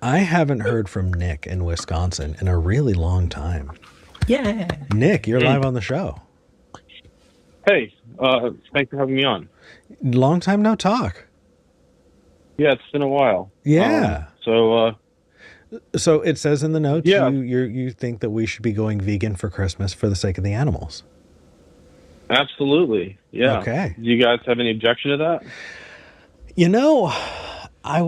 I haven't heard from Nick in Wisconsin in a really long time. Yeah. Nick, you're Mm. live on the show. Hey, thanks for having me on. Long time no talk. Yeah, it's been a while. Yeah. So So it says in the notes yeah, you think that we should be going vegan for Christmas for the sake of the animals. absolutely. Yeah. Okay. Do you guys have any objection to that? You know, I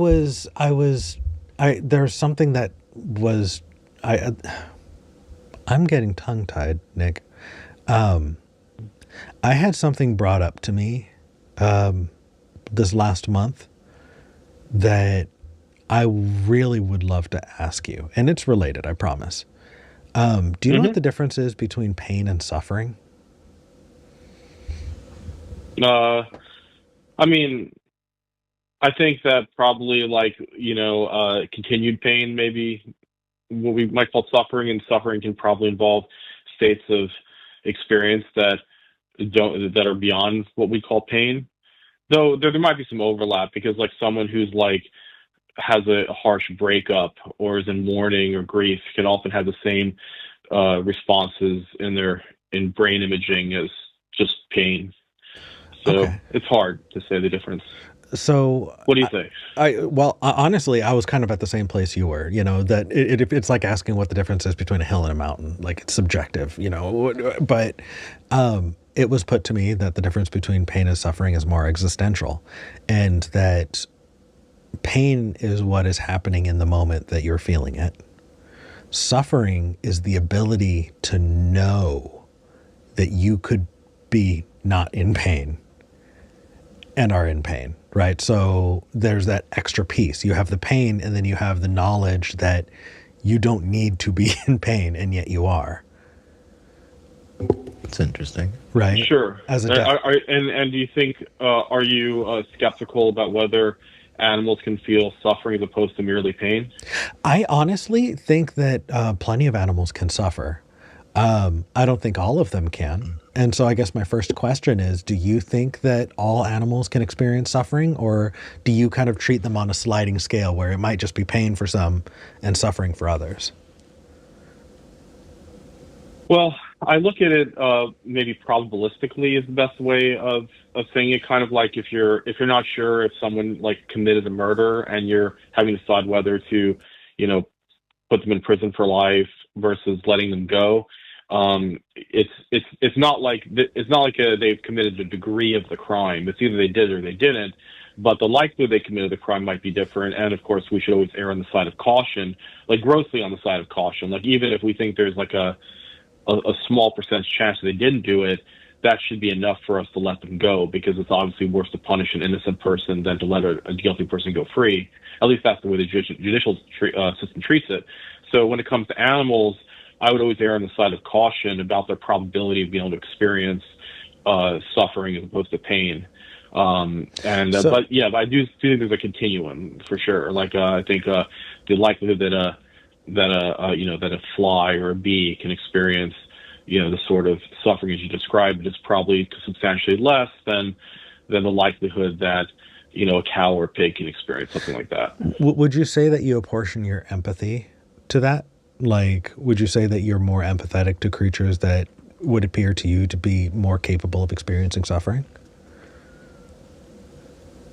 there's something that was I I'm getting tongue tied, Nick. I had something brought up to me this last month that I really would love to ask you, and it's related, I promise. Do you know what Hmm. the difference is between pain and suffering? Uh, I mean, I think that probably continued pain, maybe what we might call suffering, and suffering can probably involve states of experience that are beyond what we call pain. Though there might be some overlap because like someone who's like has a harsh breakup or is in mourning or grief can often have the same responses in brain imaging as just pain. So Okay. it's hard to say the difference. So What do you think? honestly, I was kind of at the same place you were. You know that it's like asking what the difference is between a hill and a mountain. Like it's subjective, you know. But it was put to me that the difference between pain and suffering is more existential, and that pain is what is happening in the moment that you're feeling it. Suffering is the ability to know that you could be not in pain and are in pain, right? So there's that extra piece. You have the pain, and then you have the knowledge that you don't need to be in pain, and yet you are, It's interesting. right? Sure. As a death. And do you think are you skeptical about whether animals can feel suffering as opposed to merely pain? I honestly think that plenty of animals can suffer. I don't think all of them can. And so I guess my first question is, do you think that all animals can experience suffering, or do you kind of treat them on a sliding scale where it might just be pain for some and suffering for others? Well, I look at it maybe probabilistically is the best way of saying it. Kind of like if you're not sure if someone like committed a murder and you're having to decide whether to, you know, put them in prison for life versus letting them go. It's not like they've committed the degree of the crime. It's either they did or they didn't. But the likelihood they committed the crime might be different. And of course, we should always err on the side of caution, like grossly on the side of caution. Like even if we think there's like a small percentage chance that they didn't do it, that should be enough for us to let them go because it's obviously worse to punish an innocent person than to let a guilty person go free. At least that's the way the judicial system treats it. So when it comes to animals, I would always err on the side of caution about their probability of being able to experience suffering as opposed to pain. So, But yeah, I do think there's a continuum for sure. Like I think the likelihood that a fly or a bee can experience, the sort of suffering as you described is probably substantially less than the likelihood that, a cow or a pig can experience something like that. would you say that you apportion your empathy to that? Like, would you say that you're more empathetic to creatures that would appear to you to be more capable of experiencing suffering?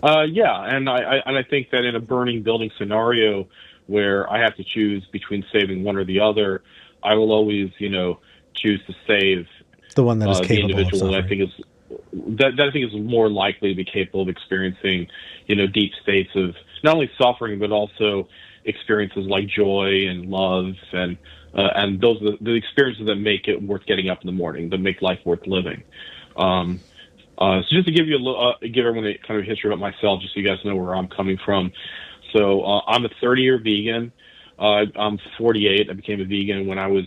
Yeah, and I think that in a burning building scenario where I have to choose between saving one or the other, I will always, choose to save The one that is the capable of individual that I suffering. think is that I think is more likely to be capable of experiencing, deep states of not only suffering but also experiences like joy and love and those are the experiences that make it worth getting up in the morning, that make life worth living. Um, so just to give you give everyone a kind of history about myself, just so you guys know where I'm coming from. So I'm a 30-year vegan. I'm 48. I became a vegan when I was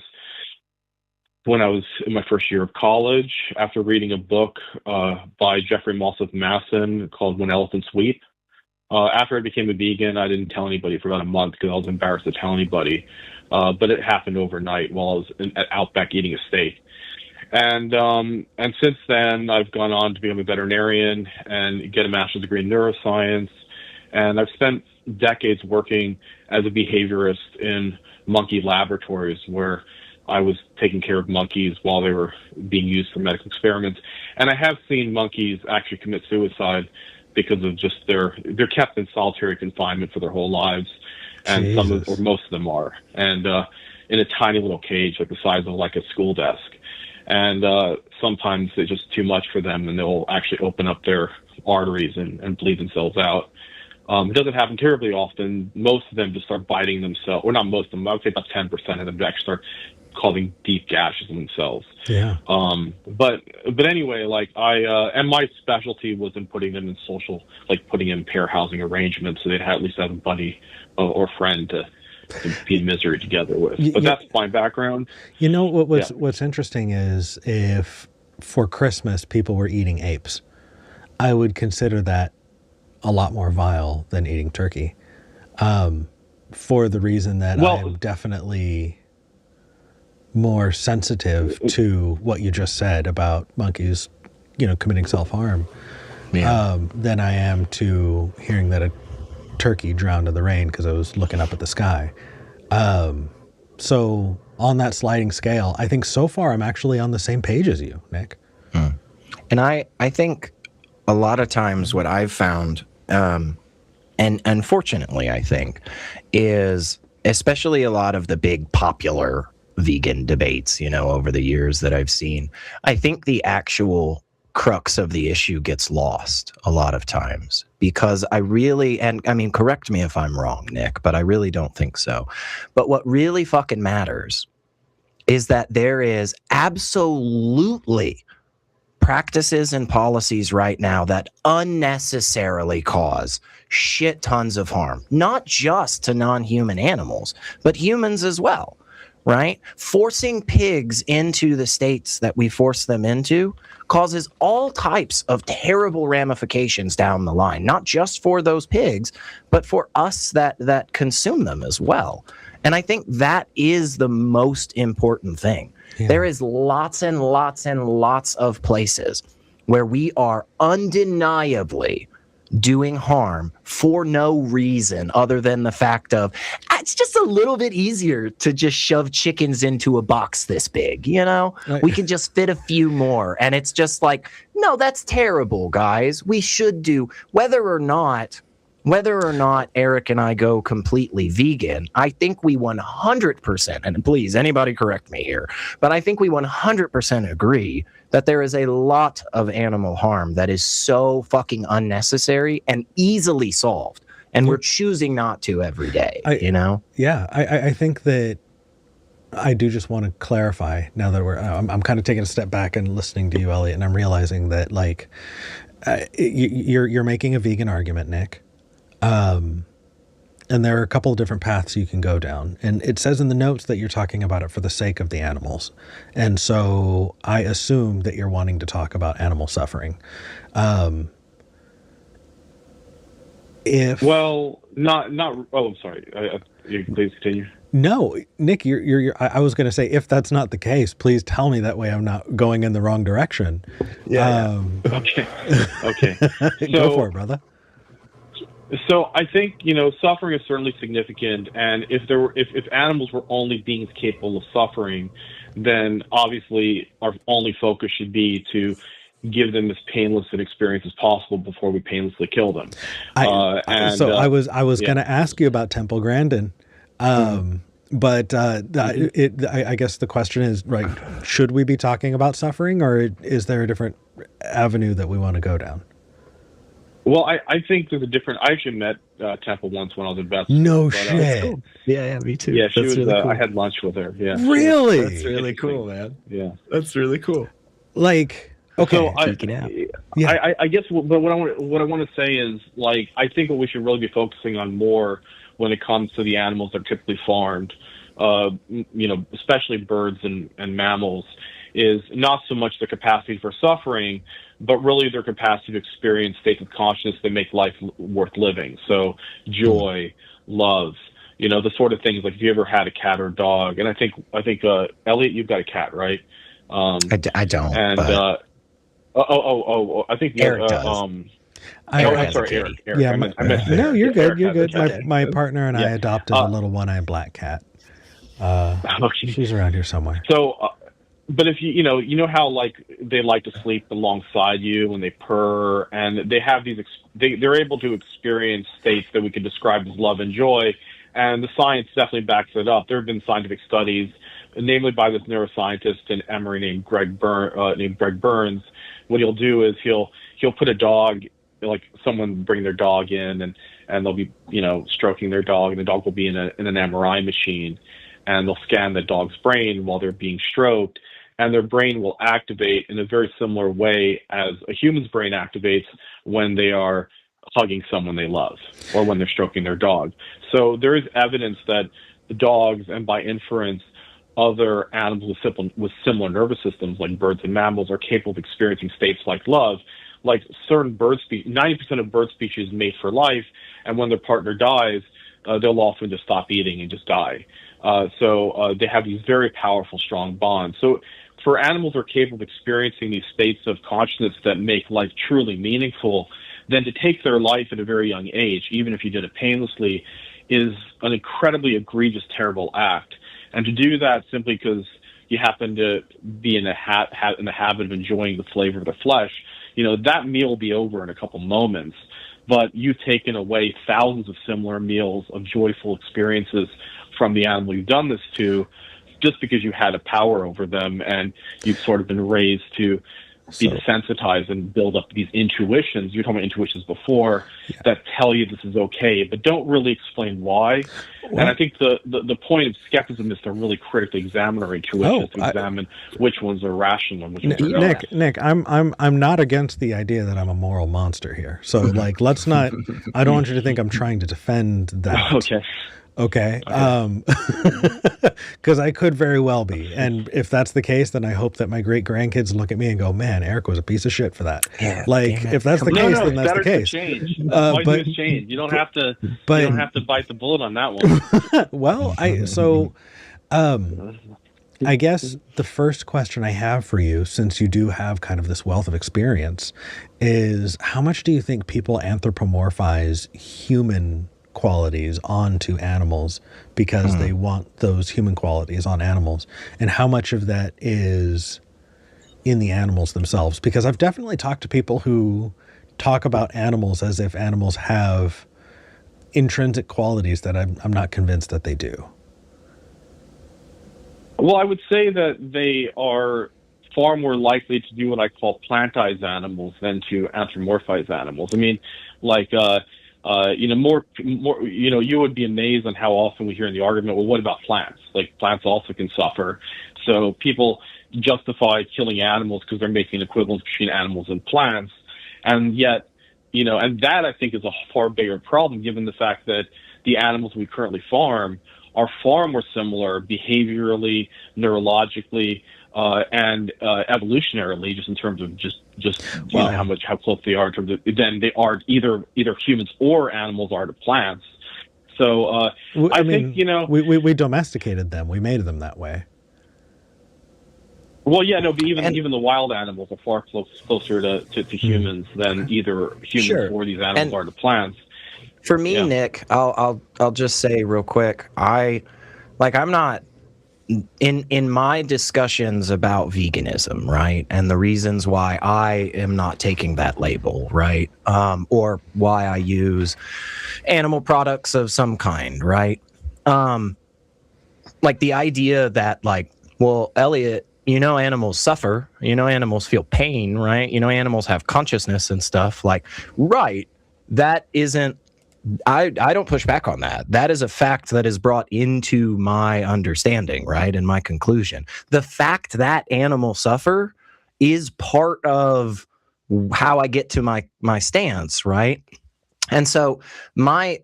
in my first year of college after reading a book by Jeffrey Malseth Masson called When Elephants Weep. After I became a vegan, I didn't tell anybody for about a month because I was embarrassed to tell anybody. But it happened overnight while I was at Outback eating a steak. And since then, I've gone on to become a veterinarian and get a master's degree in neuroscience. And I've spent decades working as a behaviorist in monkey laboratories where I was taking care of monkeys while they were being used for medical experiments. And I have seen monkeys actually commit suicide because of just they're kept in solitary confinement for their whole lives. And Jesus. most of them are. And, in a tiny little cage, like the size of like a school desk. And, sometimes it's just too much for them and they'll actually open up their arteries and bleed themselves out. It doesn't happen terribly often. Most of them just start biting themselves, or not most of them, I would say about 10% of them actually start causing deep gashes in themselves. Yeah. But anyway, like and my specialty was in putting them in social, like putting in pair housing arrangements so they'd at least have a buddy or friend to be in misery together with. But that's my background. You know what's interesting is if for Christmas people were eating apes, I would consider that a lot more vile than eating turkey, for the reason that I am definitely more sensitive to what you just said about monkeys, committing self-harm, than I am to hearing that a turkey drowned in the rain because I was looking up at the sky. So on that sliding scale, I think so far I'm actually on the same page as you, Nick. And I think a lot of times what I've found, and unfortunately I think, is especially a lot of the big popular vegan debates, over the years that I've seen, I think the actual crux of the issue gets lost a lot of times because correct me if I'm wrong, Nick, but I really don't think so. But what really fucking matters is that there is absolutely practices and policies right now that unnecessarily cause shit tons of harm, not just to non-human animals, but humans as well. Right? Forcing pigs into the states that we force them into causes all types of terrible ramifications down the line, not just for those pigs, but for us that consume them as well. And I think that is the most important thing. Yeah. There is lots and lots and lots of places where we are undeniably doing harm for no reason other than the fact of it's just a little bit easier to just shove chickens into a box this big, Right. We can just fit a few more. And it's just like, no, that's terrible, guys. We should do, whether or not Eric and I go completely vegan, I think we 100%, and please, anybody correct me here, but I think we 100% agree that there is a lot of animal harm that is so fucking unnecessary and easily solved. And we're choosing not to every day, Yeah, I think that I do just want to clarify now that I'm kind of taking a step back and listening to you, Elliot, and I'm realizing that you're making a vegan argument, Nick. And there are a couple of different paths you can go down. And it says in the notes that you're talking about it for the sake of the animals. And so I assume that you're wanting to talk about animal suffering. I'm sorry. Please continue. No, Nick, I was going to say, if that's not the case, please tell me, that way I'm not going in the wrong direction. Yeah. Okay. Go for it, brother. So I think, suffering is certainly significant, and if animals were only beings capable of suffering, then obviously our only focus should be to give them as painless an experience as possible before we painlessly kill them. I was going to ask you about Temple Grandin, but I guess the question is, right, should we be talking about suffering, or is there a different avenue that we want to go down? Well, I think there's a different. I actually met Temple once when I was in Beth. No shit. Cool. Yeah, me too. Yeah, she was. Really cool. I had lunch with her. Yeah. Really? That's really cool, man. Yeah, that's really cool. Okay. So I guess what I want to say is, I think what we should really be focusing on more when it comes to the animals that are typically farmed, especially birds and mammals, is not so much the capacity for suffering, but really their capacity to experience states of consciousness that make life worth living. So joy, love, the sort of things, like if you ever had a cat or a dog. And I think Elliot, you've got a cat, right? I don't. And but... I think Eric does. Eric I'm has a sorry, kitty. Eric. Yeah, I meant to say no, Eric. you're Yeah, good. Eric You're has a good. My cat. my partner and I Yeah. adopted a little one-eyed black cat. Okay. She's around here somewhere. So, but if you know how like they like to sleep alongside you when they purr, and they have these, they're able to experience states that we could describe as love and joy, and the science definitely backs it up. There have been scientific studies, namely by this neuroscientist in Emory named named Greg Burns. What he'll do is he'll put a dog, like someone bring their dog in, and they'll be stroking their dog, and the dog will be in an MRI machine, and they'll scan the dog's brain while they're being stroked, and their brain will activate in a very similar way as a human's brain activates when they are hugging someone they love or when they're stroking their dog. So there is evidence that the dogs, and by inference, other animals with similar nervous systems like birds and mammals, are capable of experiencing states like love. Like certain bird species, 90% of bird species mate for life, and when their partner dies, they'll often just stop eating and just die. So they have these very powerful, strong bonds. So for animals who are capable of experiencing these states of consciousness that make life truly meaningful, then to take their life at a very young age, even if you did it painlessly, is an incredibly egregious, terrible act. And to do that simply because you happen to be in the habit of enjoying the flavor of the flesh, that meal will be over in a couple moments. But you've taken away thousands of similar meals of joyful experiences from the animal you've done this to, just because you had a power over them, and you've sort of been raised to be desensitized and build up these intuitions. You were talking about intuitions before, that tell you this is okay, but don't really explain why. Well, and I think the point of skepticism is to really critically examine our intuitions, to examine which ones are rational and which ones are not. Nick, I'm not against the idea that I'm a moral monster here. So like, let's not. I don't want you to think I'm trying to defend that. Okay. Because I could very well be. And if that's the case, then I hope that my great grandkids look at me and go, man, Eric was a piece of shit for that. Yeah, like, if that's the case, then that's the case. Change. But change. You don't have to bite the bullet on that one. Well, I guess the first question I have for you, since you do have kind of this wealth of experience, is how much do you think people anthropomorphize human qualities onto animals because they want those human qualities on animals, and how much of that is in the animals themselves? Because I've definitely talked to people who talk about animals as if animals have intrinsic qualities that I'm not convinced that they do. Well, I would say that they are far more likely to do what I call plantize animals than to anthropomorphize animals. I mean, like more, you would be amazed on how often we hear in the argument, well, what about plants? Like, plants also can suffer. So people justify killing animals because they're making an equivalence between animals and plants. And yet, and that I think is a far bigger problem, given the fact that the animals we currently farm are far more similar behaviorally, neurologically, and evolutionarily, just in terms of how close they are in terms of, then they are either humans or animals are to plants. So I think we domesticated them, we made them that way. Well, yeah, no, but even the wild animals are far closer to humans than either humans or these animals are to plants. For me, Nick, I'll just say real quick, I'm not in my discussions about veganism, right? And the reasons why I am not taking that label, right? Or why I use animal products of some kind, right? Like the idea that well, Elliot, animals suffer, animals feel pain, right? Animals have consciousness and stuff, right. That isn't, I don't push back on that. That is a fact that is brought into my understanding, right? And my conclusion. The fact that animals suffer is part of how I get to my stance, right? And so my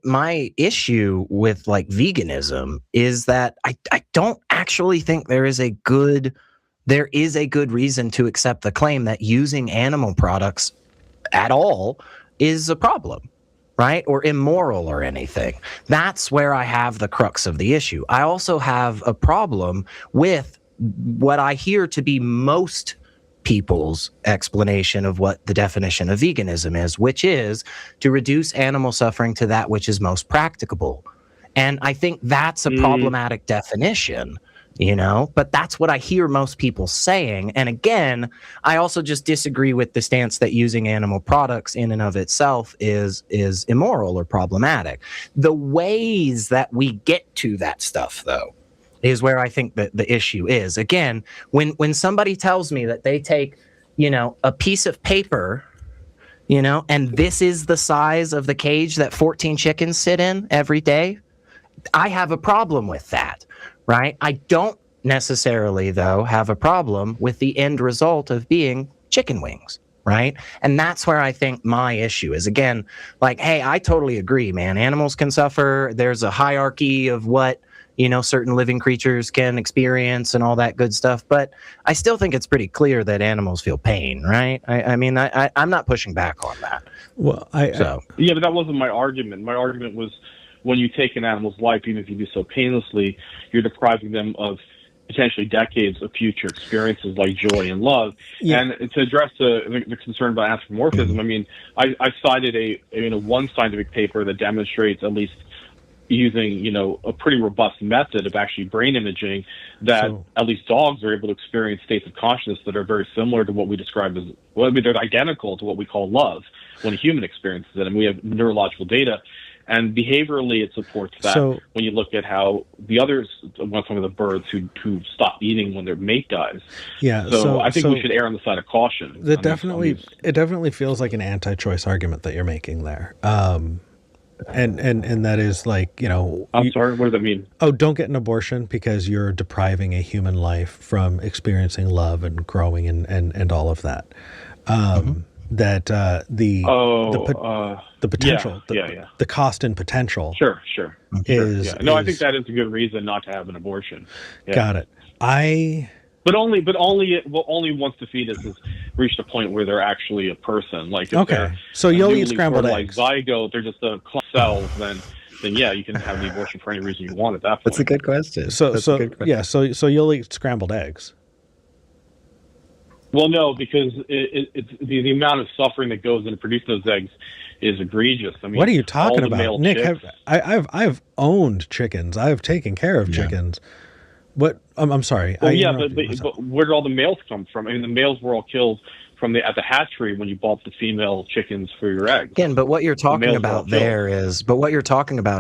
issue with veganism is that I don't actually think there is a good reason to accept the claim that using animal products at all is a problem, right? Or immoral or anything. That's where I have the crux of the issue. I also have a problem with what I hear to be most people's explanation of what the definition of veganism is, which is to reduce animal suffering to that which is most practicable. And I think that's a problematic definition, but that's what I hear most people saying. And again, I also just disagree with the stance that using animal products in and of itself is immoral or problematic. The ways that we get to that stuff, though, is where I think that the issue is. Again, when somebody tells me that they take, a piece of paper, and this is the size of the cage that 14 chickens sit in every day, I have a problem with that, right? I don't necessarily, though, have a problem with the end result of being chicken wings, right? And that's where I think my issue is. Again, like, hey, I totally agree, man. Animals can suffer. There's a hierarchy of what, certain living creatures can experience and all that good stuff. But I still think it's pretty clear that animals feel pain, right? I'm not pushing back on that. Well, yeah, but that wasn't my argument. My argument was, when you take an animal's life, even if you do so painlessly, you're depriving them of potentially decades of future experiences like joy and love. Yeah. And to address the concern about anthropomorphism, I cited one scientific paper that demonstrates, at least using a pretty robust method of actually brain imaging, that at least dogs are able to experience states of consciousness that are very similar to what we describe as, they're identical to what we call love when a human experiences it. And we have neurological data. And behaviorally, it supports that. When you look at how some of the birds who stop eating when their mate dies. Yeah. So I think we should err on the side of caution. It definitely feels like an anti-choice argument that you're making there. And that is like, I'm sorry, what does that mean? Oh, don't get an abortion because you're depriving a human life from experiencing love and growing and all of that. That the potential, the cost and potential. Sure. Is no, I think that is a good reason not to have an abortion. Yeah. Got it. But only once the fetus has reached a point where they're actually a person. Like if so you'll eat scrambled eggs. Zygote, they're just a clump of cells. Then yeah, you can have the abortion for any reason you want at that point. That's a good question. So you'll eat scrambled eggs. Well, no, because it's the amount of suffering that goes into producing those eggs is egregious. What are you talking about, Nick? I've owned chickens. I've taken care of chickens. What? I'm sorry. Well, but where did all the males come from? The males were all killed at the hatchery when you bought the female chickens for your eggs. Again, but what you're talking about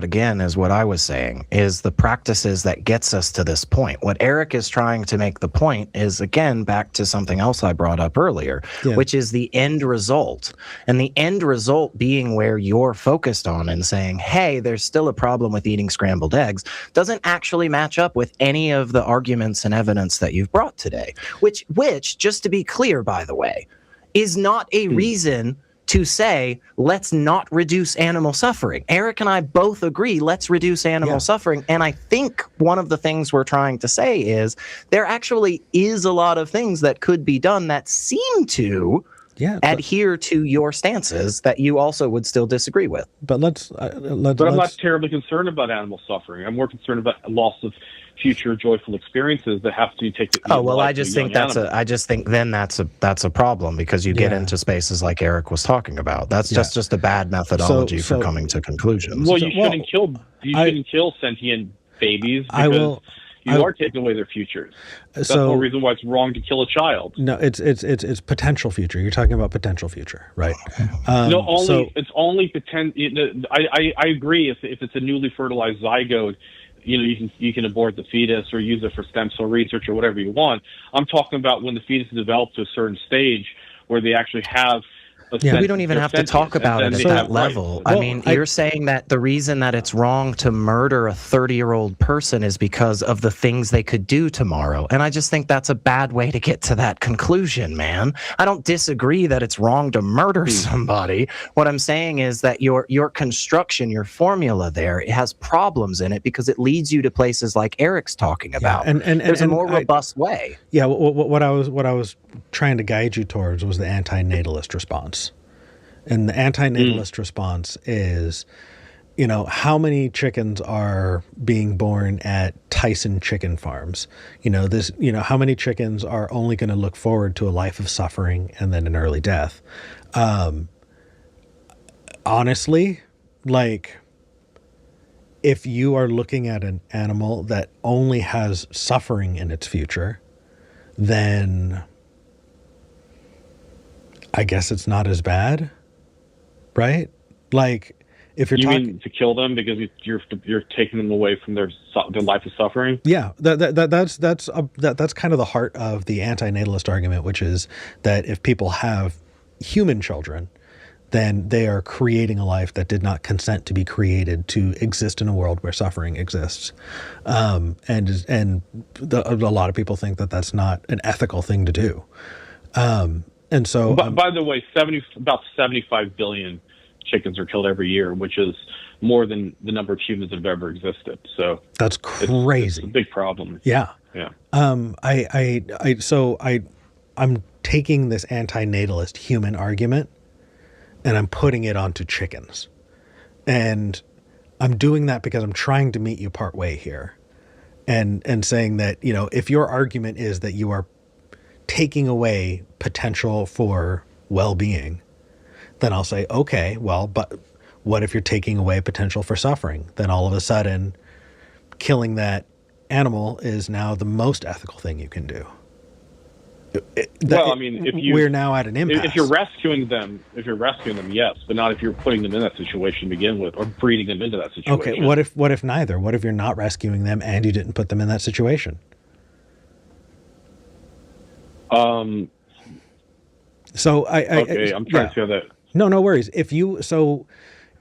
again is what I was saying, is the practices that gets us to this point. What Eric is trying to make the point is, again, back to something else I brought up earlier, which is the end result. And the end result being where you're focused on and saying, hey, there's still a problem with eating scrambled eggs, doesn't actually match up with any of the arguments and evidence that you've brought today, which, just to be clear, by the way, is not a reason to say, let's not reduce animal suffering. Eric and I both agree, let's reduce animal suffering. And I think one of the things we're trying to say is there actually is a lot of things that could be done that seem to adhere to your stances that you also would still disagree with. But But I'm not terribly concerned about animal suffering. I'm more concerned about loss of future joyful experiences that have to take. I just think that's a problem, because you get into spaces like Eric was talking about. That's just a bad methodology for coming to conclusions. Well, you shouldn't kill sentient babies because you are taking away their futures. That's the whole reason why it's wrong to kill a child. No, it's potential future. You're talking about potential future, right? It's only potential. I agree. If it's a newly fertilized zygote, you can abort the fetus or use it for stem cell research or whatever you want. I'm talking about when the fetus is developed to a certain stage where they actually have we don't even have to talk about it at that level. Right. You're saying that the reason that it's wrong to murder a 30-year-old person is because of the things they could do tomorrow. And I just think that's a bad way to get to that conclusion, man. I don't disagree that it's wrong to murder somebody. What I'm saying is that your construction, your formula there, it has problems in it because it leads you to places like Eric's talking about. And there's a more robust way. Yeah, what I was trying to guide you towards was the anti-natalist response. And the anti-natalist response is, how many chickens are being born at Tyson chicken farms. How many chickens are only going to look forward to a life of suffering and then an early death? Honestly, like, if you are looking at an animal that only has suffering in its future, then I guess it's not as bad, right? Like, if you're You talking, mean to kill them because you're taking them away from their life of suffering? yeah, that's kind of the heart of the anti-natalist argument, which is that if people have human children, then they are creating a life that did not consent to be created to exist in a world where suffering exists. A lot of people think that that's not an ethical thing to do. And so, By the way, about 75 billion chickens are killed every year, which is more than the number of humans that have ever existed. So that's crazy. It's a big problem. Yeah. Yeah. I'm taking this anti-natalist human argument and I'm putting it onto chickens. And I'm doing that because I'm trying to meet you part way here. And saying that, if your argument is that you are taking away potential for well-being, then I'll say, okay, well, but what if you're taking away potential for suffering? Then all of a sudden, killing that animal is now the most ethical thing you can do. We're now at an impasse. If you're rescuing them, yes, but not if you're putting them in that situation to begin with, or breeding them into that situation. Okay, what if neither? What if you're not rescuing them and you didn't put them in that situation? I'm trying to hear that. No worries.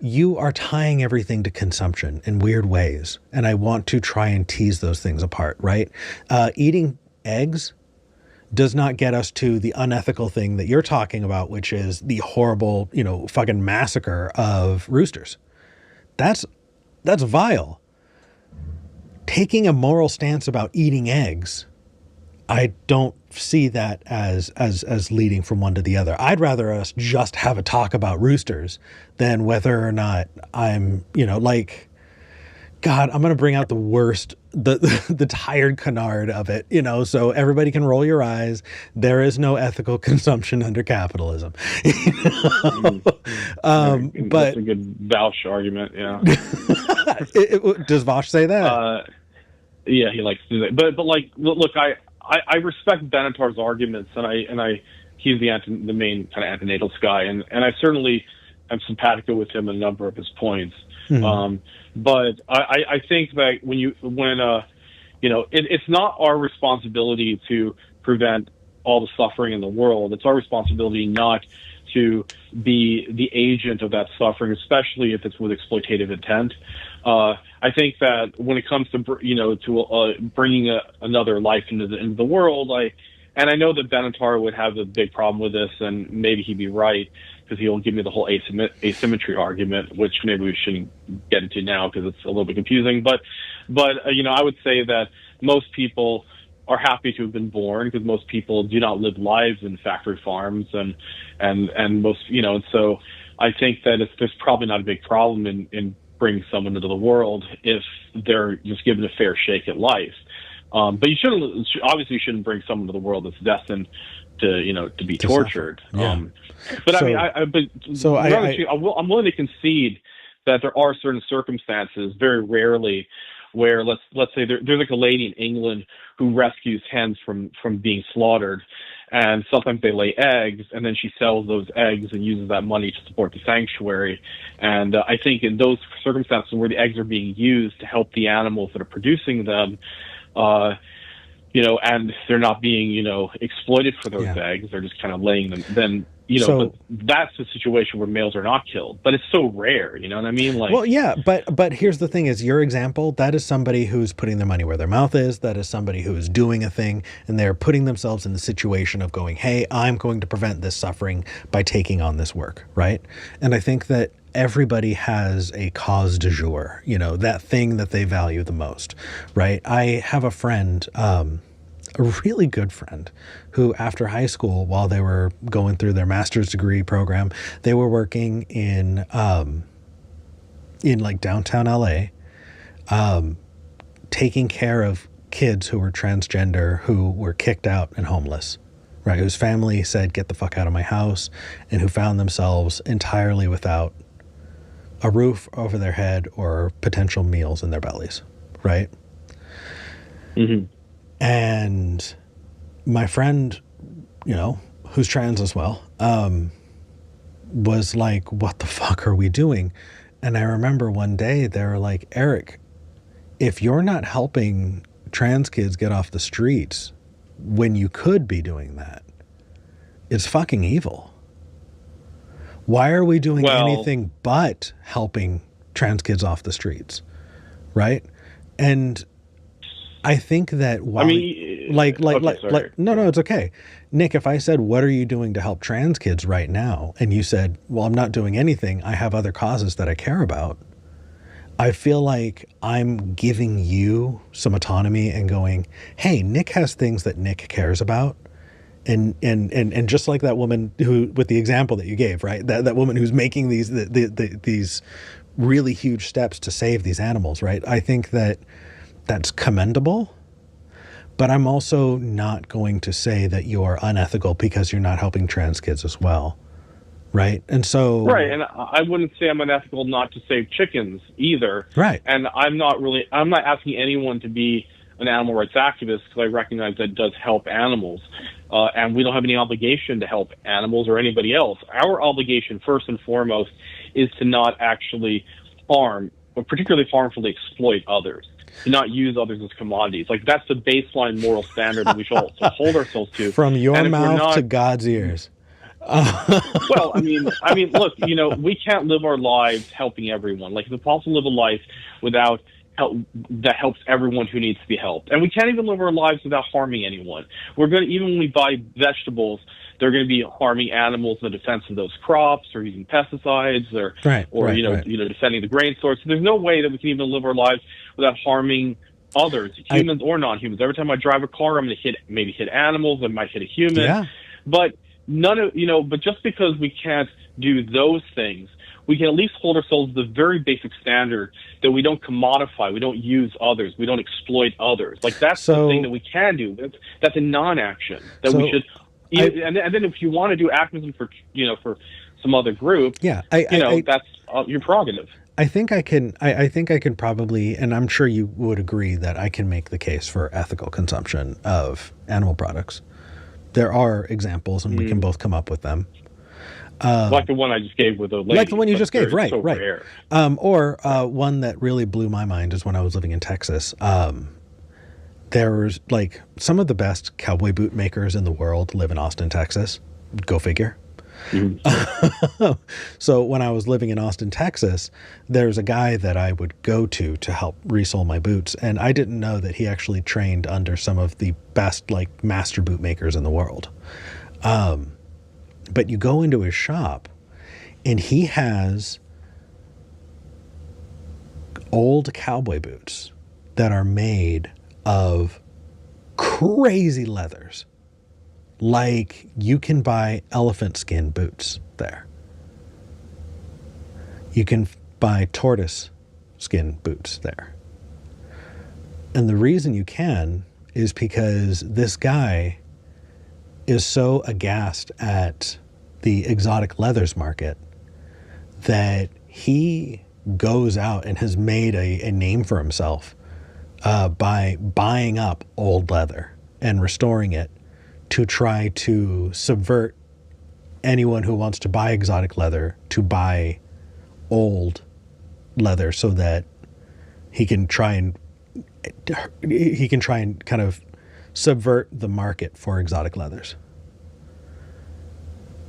You are tying everything to consumption in weird ways, and I want to try and tease those things apart, right? Eating eggs does not get us to the unethical thing that you're talking about, which is the horrible, fucking massacre of roosters. That's vile. Taking a moral stance about eating eggs, I don't see that as leading from one to the other. I'd rather us just have a talk about roosters than whether or not I'm, God, I'm going to bring out the worst, the tired canard of it, so everybody can roll your eyes. There is no ethical consumption under capitalism. But that's a good Vaush argument, yeah. Does Vaush say that? Yeah, he likes to do that. But look, I respect Benatar's arguments, and he's the main kind of antinatalist guy, and I certainly am simpatico with him in a number of his points. Mm-hmm. But I think that it's not our responsibility to prevent all the suffering in the world. It's our responsibility not to be the agent of that suffering, especially if it's with exploitative intent. I think that when it comes to bringing another life into the world, and I know that Benatar would have a big problem with this, and maybe he'd be right, because he'll give me the whole asymmetry argument, which maybe we shouldn't get into now because it's a little bit confusing. But I would say that most people are happy to have been born, because most people do not live lives in factory farms, and most, and so I think that there's probably not a big problem in bringing someone into the world if they're just given a fair shake at life. But you shouldn't bring someone to the world that's destined to be tortured. Yeah. But I'm willing to concede that there are certain circumstances, very rarely, where let's say there's like a lady in England who rescues hens from being slaughtered, and sometimes they lay eggs, and then she sells those eggs and uses that money to support the sanctuary. And I think in those circumstances where the eggs are being used to help the animals that are producing them, and they're not being, exploited for those eggs, they're just kind of laying them, then, but that's a situation where males are not killed, but it's so rare, you know what I mean? Well, yeah, but here's the thing is, your example, that is somebody who's putting their money where their mouth is. That is somebody who is doing a thing, and they're putting themselves in the situation of going, hey, I'm going to prevent this suffering by taking on this work, right? And I think that everybody has a cause du jour, that thing that they value the most, right? I have a friend, a really good friend, who after high school, while they were going through their master's degree program, they were working in like downtown LA, taking care of kids who were transgender, who were kicked out and homeless, right? Whose family said, get the fuck out of my house, and who found themselves entirely without a roof over their head or potential meals in their bellies, right? Mm-hmm. And my friend, who's trans as well, was like, what the fuck are we doing? And I remember one day they were like, Eric, if you're not helping trans kids get off the streets when you could be doing that, it's fucking evil. Why are we doing anything but helping trans kids off the streets? Right? And I think that while no, it's okay. Nick, if I said, what are you doing to help trans kids right now? And you said, well, I'm not doing anything. I have other causes that I care about. I feel like I'm giving you some autonomy and going, hey, Nick has things that Nick cares about. And just like that woman who, with the example that you gave, right? That woman who's making these really huge steps to save these animals, right? I think that that's commendable, but I'm also not going to say that you're unethical because you're not helping trans kids as well. Right. And so. Right. And I wouldn't say I'm unethical not to save chickens either. Right. And I'm not asking anyone to be an animal rights activist because I recognize that it does help animals. And we don't have any obligation to help animals or anybody else. Our obligation, first and foremost, is to not actually harm, or particularly harmfully exploit others. To not use others as commodities. Like, that's the baseline moral standard that we should also hold ourselves to. From your mouth to God's ears. Well, I mean, look, we can't live our lives helping everyone. Like, it's impossible to live a life without help that helps everyone who needs to be helped. And we can't even live our lives without harming anyone. Even when we buy vegetables, they're going to be harming animals in the defense of those crops, or using pesticides, or defending the grain source. So there's no way that we can even live our lives without harming others, humans or non-humans. Every time I drive a car, I'm going to maybe hit animals. I might hit a human. Yeah. But but just because we can't do those things, we can at least hold ourselves to the very basic standard that we don't commodify, we don't use others, we don't exploit others. Like, that's the thing that we can do. That's a non-action that we should. And then if you want to do activism for some other group, that's your prerogative. I think I can probably, and I'm sure you would agree that I can make the case for ethical consumption of animal products. There are examples, and we can both come up with them. Like the one I just gave with the lady. Like the one you just gave, right, so right. Rare. Or one that really blew my mind is when I was living in Texas. There was, like, some of the best cowboy boot makers in the world live in Austin, Texas. Go figure. Mm-hmm. So when I was living in Austin, Texas, there's a guy that I would go to help resole my boots. And I didn't know that he actually trained under some of the best, like, master boot makers in the world. But you go into his shop and he has old cowboy boots that are made of crazy leathers. Like, you can buy elephant skin boots there. You can buy tortoise skin boots there. And the reason you can is because this guy is so aghast at the exotic leathers market that he goes out and has made a name for himself by buying up old leather and restoring it to try to subvert anyone who wants to buy exotic leather to buy old leather, so that he can try and kind of subvert the market for exotic leathers.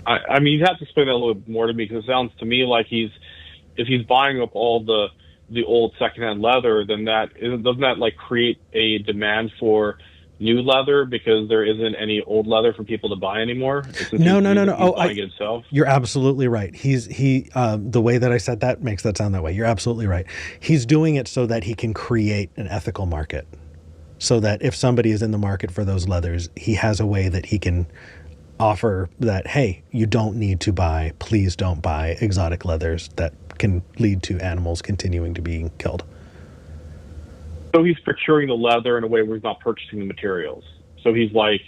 I mean, you'd have to explain that a little bit more to me, because it sounds to me like if he's buying up all the old secondhand leather, then doesn't that like create a demand for new leather, because there isn't any old leather for people to buy anymore? No. Buying it himself? You're absolutely right. The way that I said that makes that sound that way. You're absolutely right. He's doing it so that he can create an ethical market, so that if somebody is in the market for those leathers, he has a way that he can offer that, hey, you don't need to buy, please don't buy exotic leathers that can lead to animals continuing to being killed. So he's procuring the leather in a way where he's not purchasing the materials. So he's like,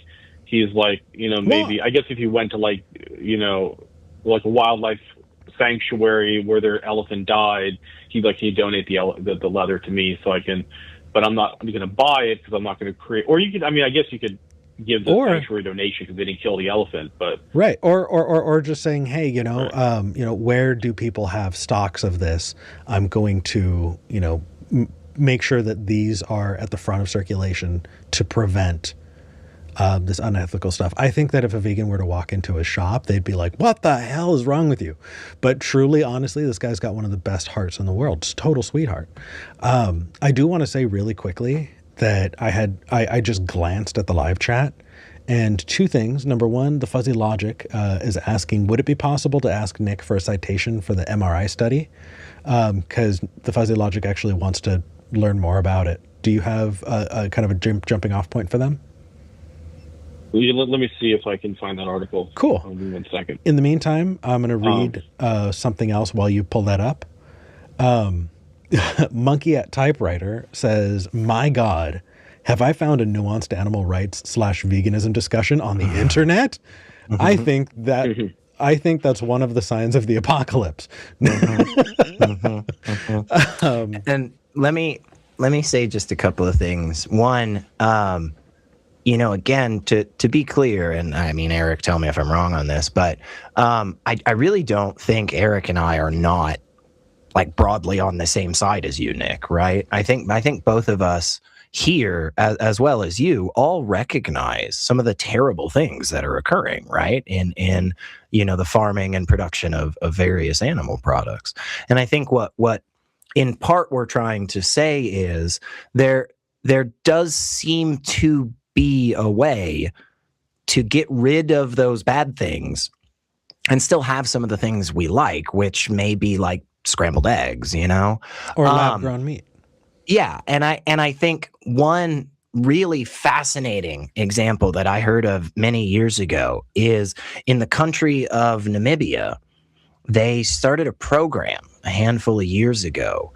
Well, maybe, I guess if you went to like a wildlife sanctuary where their elephant died, can you donate the leather to me so I can, but I'm going to buy it because I'm not going to create, or you could, I mean, I guess you could give the or sanctuary donation because they didn't kill the elephant, but right, or just saying, hey, where do people have stocks of this? I'm going to, make sure that these are at the front of circulation to prevent this unethical stuff. I think that if a vegan were to walk into a shop, they'd be like, what the hell is wrong with you? But truly, honestly, this guy's got one of the best hearts in the world. Just total sweetheart. I do want to say really quickly that I just glanced at the live chat, and two things. Number one, the Fuzzy Logic is asking, would it be possible to ask Nick for a citation for the MRI study? Because the Fuzzy Logic actually wants to learn more about it. Do you have a kind of a jumping off point for them? let me see if I can find that article. Cool. Give me 1 second. In the meantime, I'm going to read something else while you pull that up. Monkey at Typewriter says, my God, have I found a nuanced animal rights / veganism discussion on the internet? I think that's one of the signs of the apocalypse. And let me say just a couple of things. One, again, to be clear, and I mean, Eric, tell me if I'm wrong on this, but I really don't think Eric and I are not like broadly on the same side as you, Nick, right? I think both of us here, as well as you, all recognize some of the terrible things that are occurring, right? In the farming and production of various animal products. And I think what in part we're trying to say is there does seem to be a way to get rid of those bad things and still have some of the things we like, which may be like scrambled eggs, or lab-grown meat. Yeah, and I think one really fascinating example that I heard of many years ago is in the country of Namibia. They started a program a handful of years ago.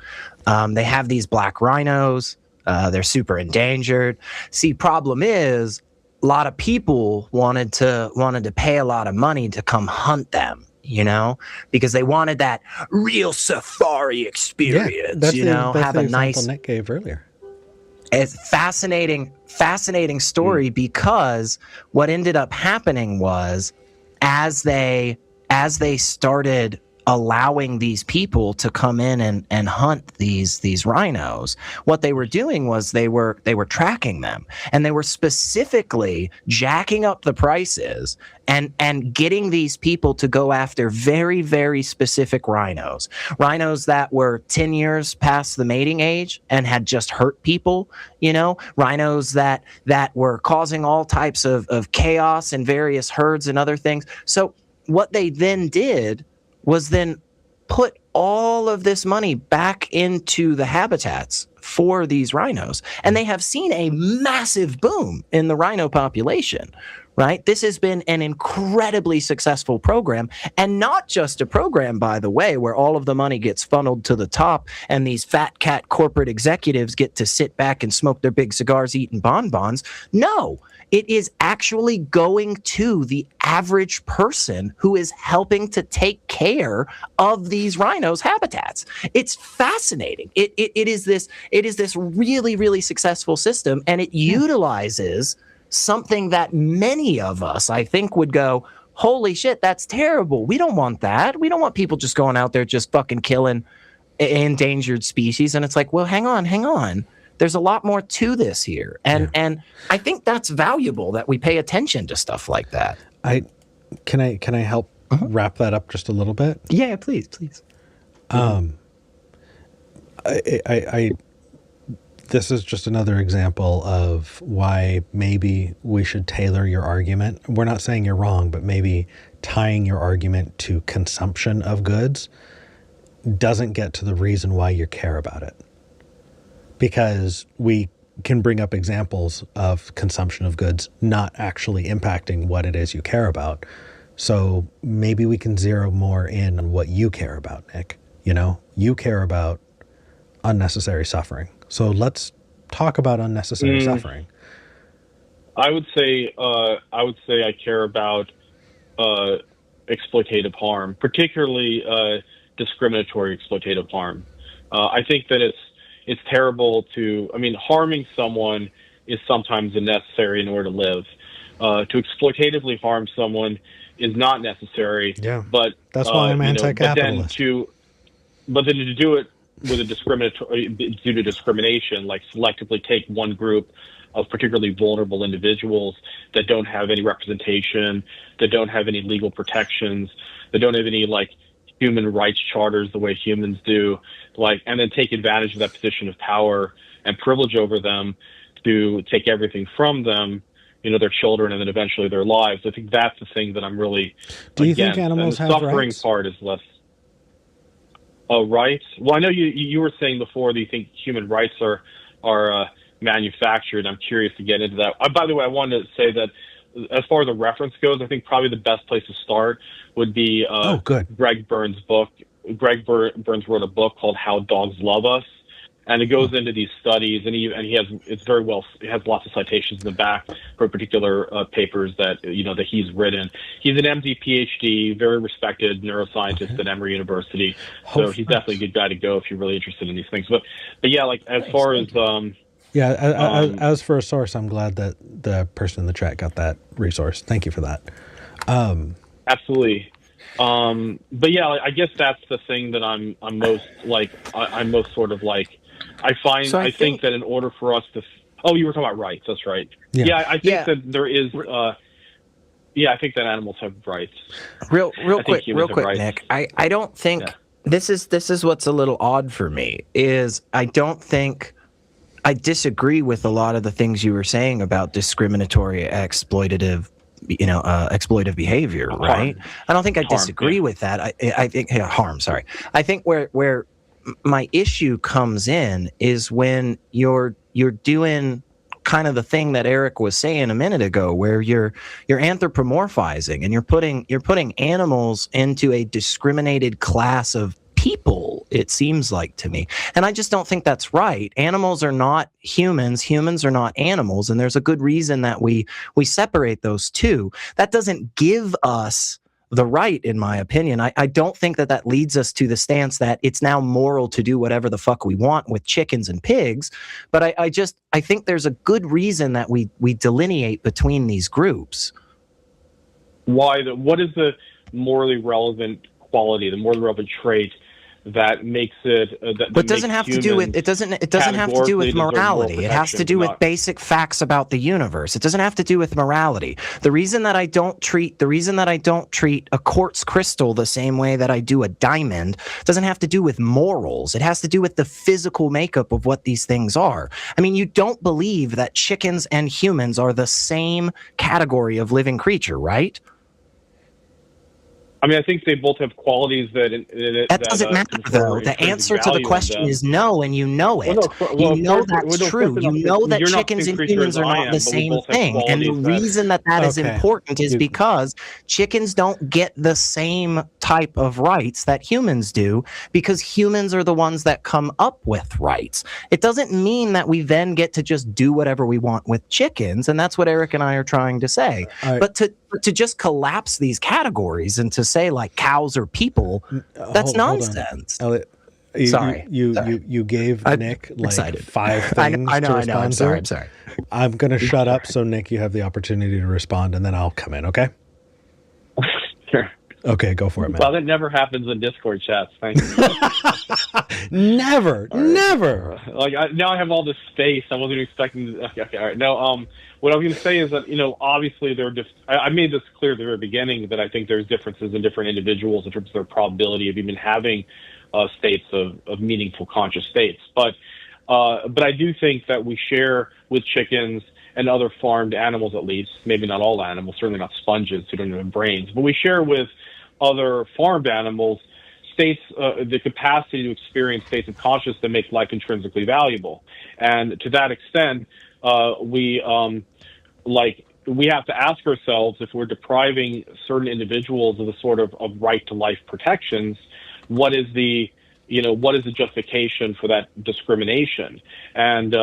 They have these black rhinos. They're super endangered. See, problem is, a lot of people wanted to pay a lot of money to come hunt them, because they wanted that real safari experience. Yeah, that's have the a nice. Nick gave earlier. It's fascinating story because what ended up happening was as they started allowing these people to come in and hunt these rhinos, what they were doing was they were tracking them, and they were specifically jacking up the prices and getting these people to go after very, very specific rhinos that were 10 years past the mating age and had just hurt people, rhinos that were causing all types of chaos in various herds and other things. So what they then did was then put all of this money back into the habitats for these rhinos. And they have seen a massive boom in the rhino population, right? This has been an incredibly successful program, and not just a program, by the way, where all of the money gets funneled to the top and these fat cat corporate executives get to sit back and smoke their big cigars eating bonbons. No, it is actually going to the average person who is helping to take care of these rhinos' habitats. It's fascinating. It is this really, really successful system, and it utilizes something that many of us, I think, would go, holy shit, that's terrible. We don't want that. We don't want people just going out there just fucking killing endangered species. And it's like, well, hang on. There's a lot more to this here. And I think that's valuable that we pay attention to stuff like that. Can I help wrap that up just a little bit? Yeah, please. This is just another example of why maybe we should tailor your argument. We're not saying you're wrong, but maybe tying your argument to consumption of goods doesn't get to the reason why you care about it. Because we can bring up examples of consumption of goods not actually impacting what it is you care about. So maybe we can zero more in on what you care about, Nick. You care about unnecessary suffering. So let's talk about unnecessary suffering. I would say I care about exploitative harm, particularly discriminatory exploitative harm. I think that it's terrible to. I mean, harming someone is sometimes necessary in order to live. To exploitatively harm someone is not necessary. Yeah, But that's why I'm but then anti-capitalist. to do it with a discriminatory due to discrimination, like selectively take one group of particularly vulnerable individuals that don't have any representation, that don't have any legal protections, that don't have any like human rights charters the way humans do, like, and then take advantage of that position of power and privilege over them to take everything from them, their children, and then eventually their lives. I think that's the thing that I'm really Do you think against. animals And the have suffering rights? part is less. Oh, rights. Well, I know you were saying before that you think human rights are manufactured. I'm curious to get into that. By the way, I wanted to say that as far as a reference goes, I think probably the best place to start would be Oh, good. Greg Burns' book. Burns wrote a book called How Dogs Love Us, and it goes into these studies, and he has it has lots of citations in the back for particular papers that that he's written. He's an MD, PhD, very respected neuroscientist at Emory University, so he's definitely a good guy to go if you're really interested in these things. But yeah, like as far as Yeah, as for a source, I'm glad that the person in the chat got that resource. Thank you for that. absolutely. But yeah, I guess that's the thing that I'm most like. I'm most sort of like. I think that in order for us to. Oh, you were talking about rights. That's right. Yeah, I think that there is. I think that animals have rights. Real quick, rights. Nick. I don't think this is what's a little odd for me is I don't think. I disagree with a lot of the things you were saying about discriminatory, exploitative behavior, right? I don't think I disagree with that. I think harm. Sorry, I think where my issue comes in is when you're doing kind of the thing that Eric was saying a minute ago, where you're anthropomorphizing and you're putting animals into a discriminated class of people, it seems like to me. And I just don't think that's right. Animals are not humans. Humans are not animals. And there's a good reason that we separate those two. That doesn't give us the right, in my opinion. I don't think that leads us to the stance that it's now moral to do whatever the fuck we want with chickens and pigs. But I think there's a good reason that we delineate between these groups. Why? What is the morally relevant quality, the morally relevant trait that makes it? But it doesn't have to do with it doesn't have to do with morality. It has to do with basic facts about the universe. It doesn't have to do with morality. The reason that I don't treat a quartz crystal the same way that I do a diamond doesn't have to do with morals. It has to do with the physical makeup of what these things are. I mean, you don't believe that chickens and humans are the same category of living creature, right? I mean, I think they both have qualities that doesn't matter, though. The answer to the question is no, and you know it. You know that's true. You know that chickens and humans are not the same thing. And the reason that is important is because chickens don't get the same type of rights that humans do, because humans are the ones that come up with rights. It doesn't mean that we then get to just do whatever we want with chickens, and that's what Eric and I are trying to say. But to just collapse these categories and to say like cows are people, that's nonsense. Elliot, you gave Nick like excited. 5 things to respond to. I'm sorry. I'm going to shut up so Nick, you have the opportunity to respond, and then I'll come in, okay? Sure. Okay, go for it, man. Well, that never happens in Discord chats. Thank you. Never. Like now I have all this space. I wasn't expecting. Okay, all right. No, what I was going to say is that obviously I made this clear at the very beginning that I think there's differences in different individuals in terms of their probability of even having states of meaningful conscious states. But I do think that we share with chickens and other farmed animals, at least, maybe not all animals, certainly not sponges who don't have brains, but we share with other farmed animals states, the capacity to experience states of consciousness that make life intrinsically valuable. And to that extent, we have to ask ourselves, if we're depriving certain individuals of the sort of right to life protections, what is the justification for that discrimination? And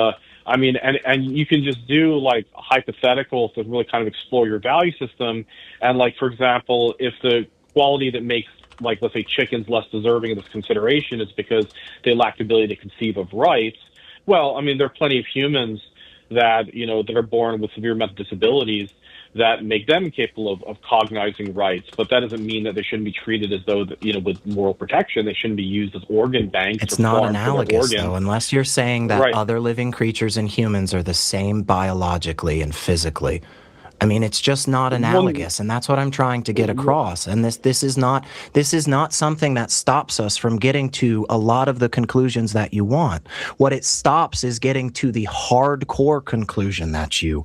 I mean, and you can just do like hypotheticals to really kind of explore your value system. And like, for example, if the quality that makes, like, let's say chickens less deserving of this consideration is because they lack the ability to conceive of rights. Well, I mean, there are plenty of humans that, that are born with severe mental disabilities that make them incapable of cognizing rights, but that doesn't mean that they shouldn't be treated as though, with moral protection. They shouldn't be used as organ banks It's or not farmed for their analogous, though, organs. unless you're saying that Right. other living creatures and humans are the same biologically and physically. I mean, it's just not One, analogous, and that's what I'm trying to get across. And this is not something that stops us from getting to a lot of the conclusions that you want. What it stops is getting to the hardcore conclusion that you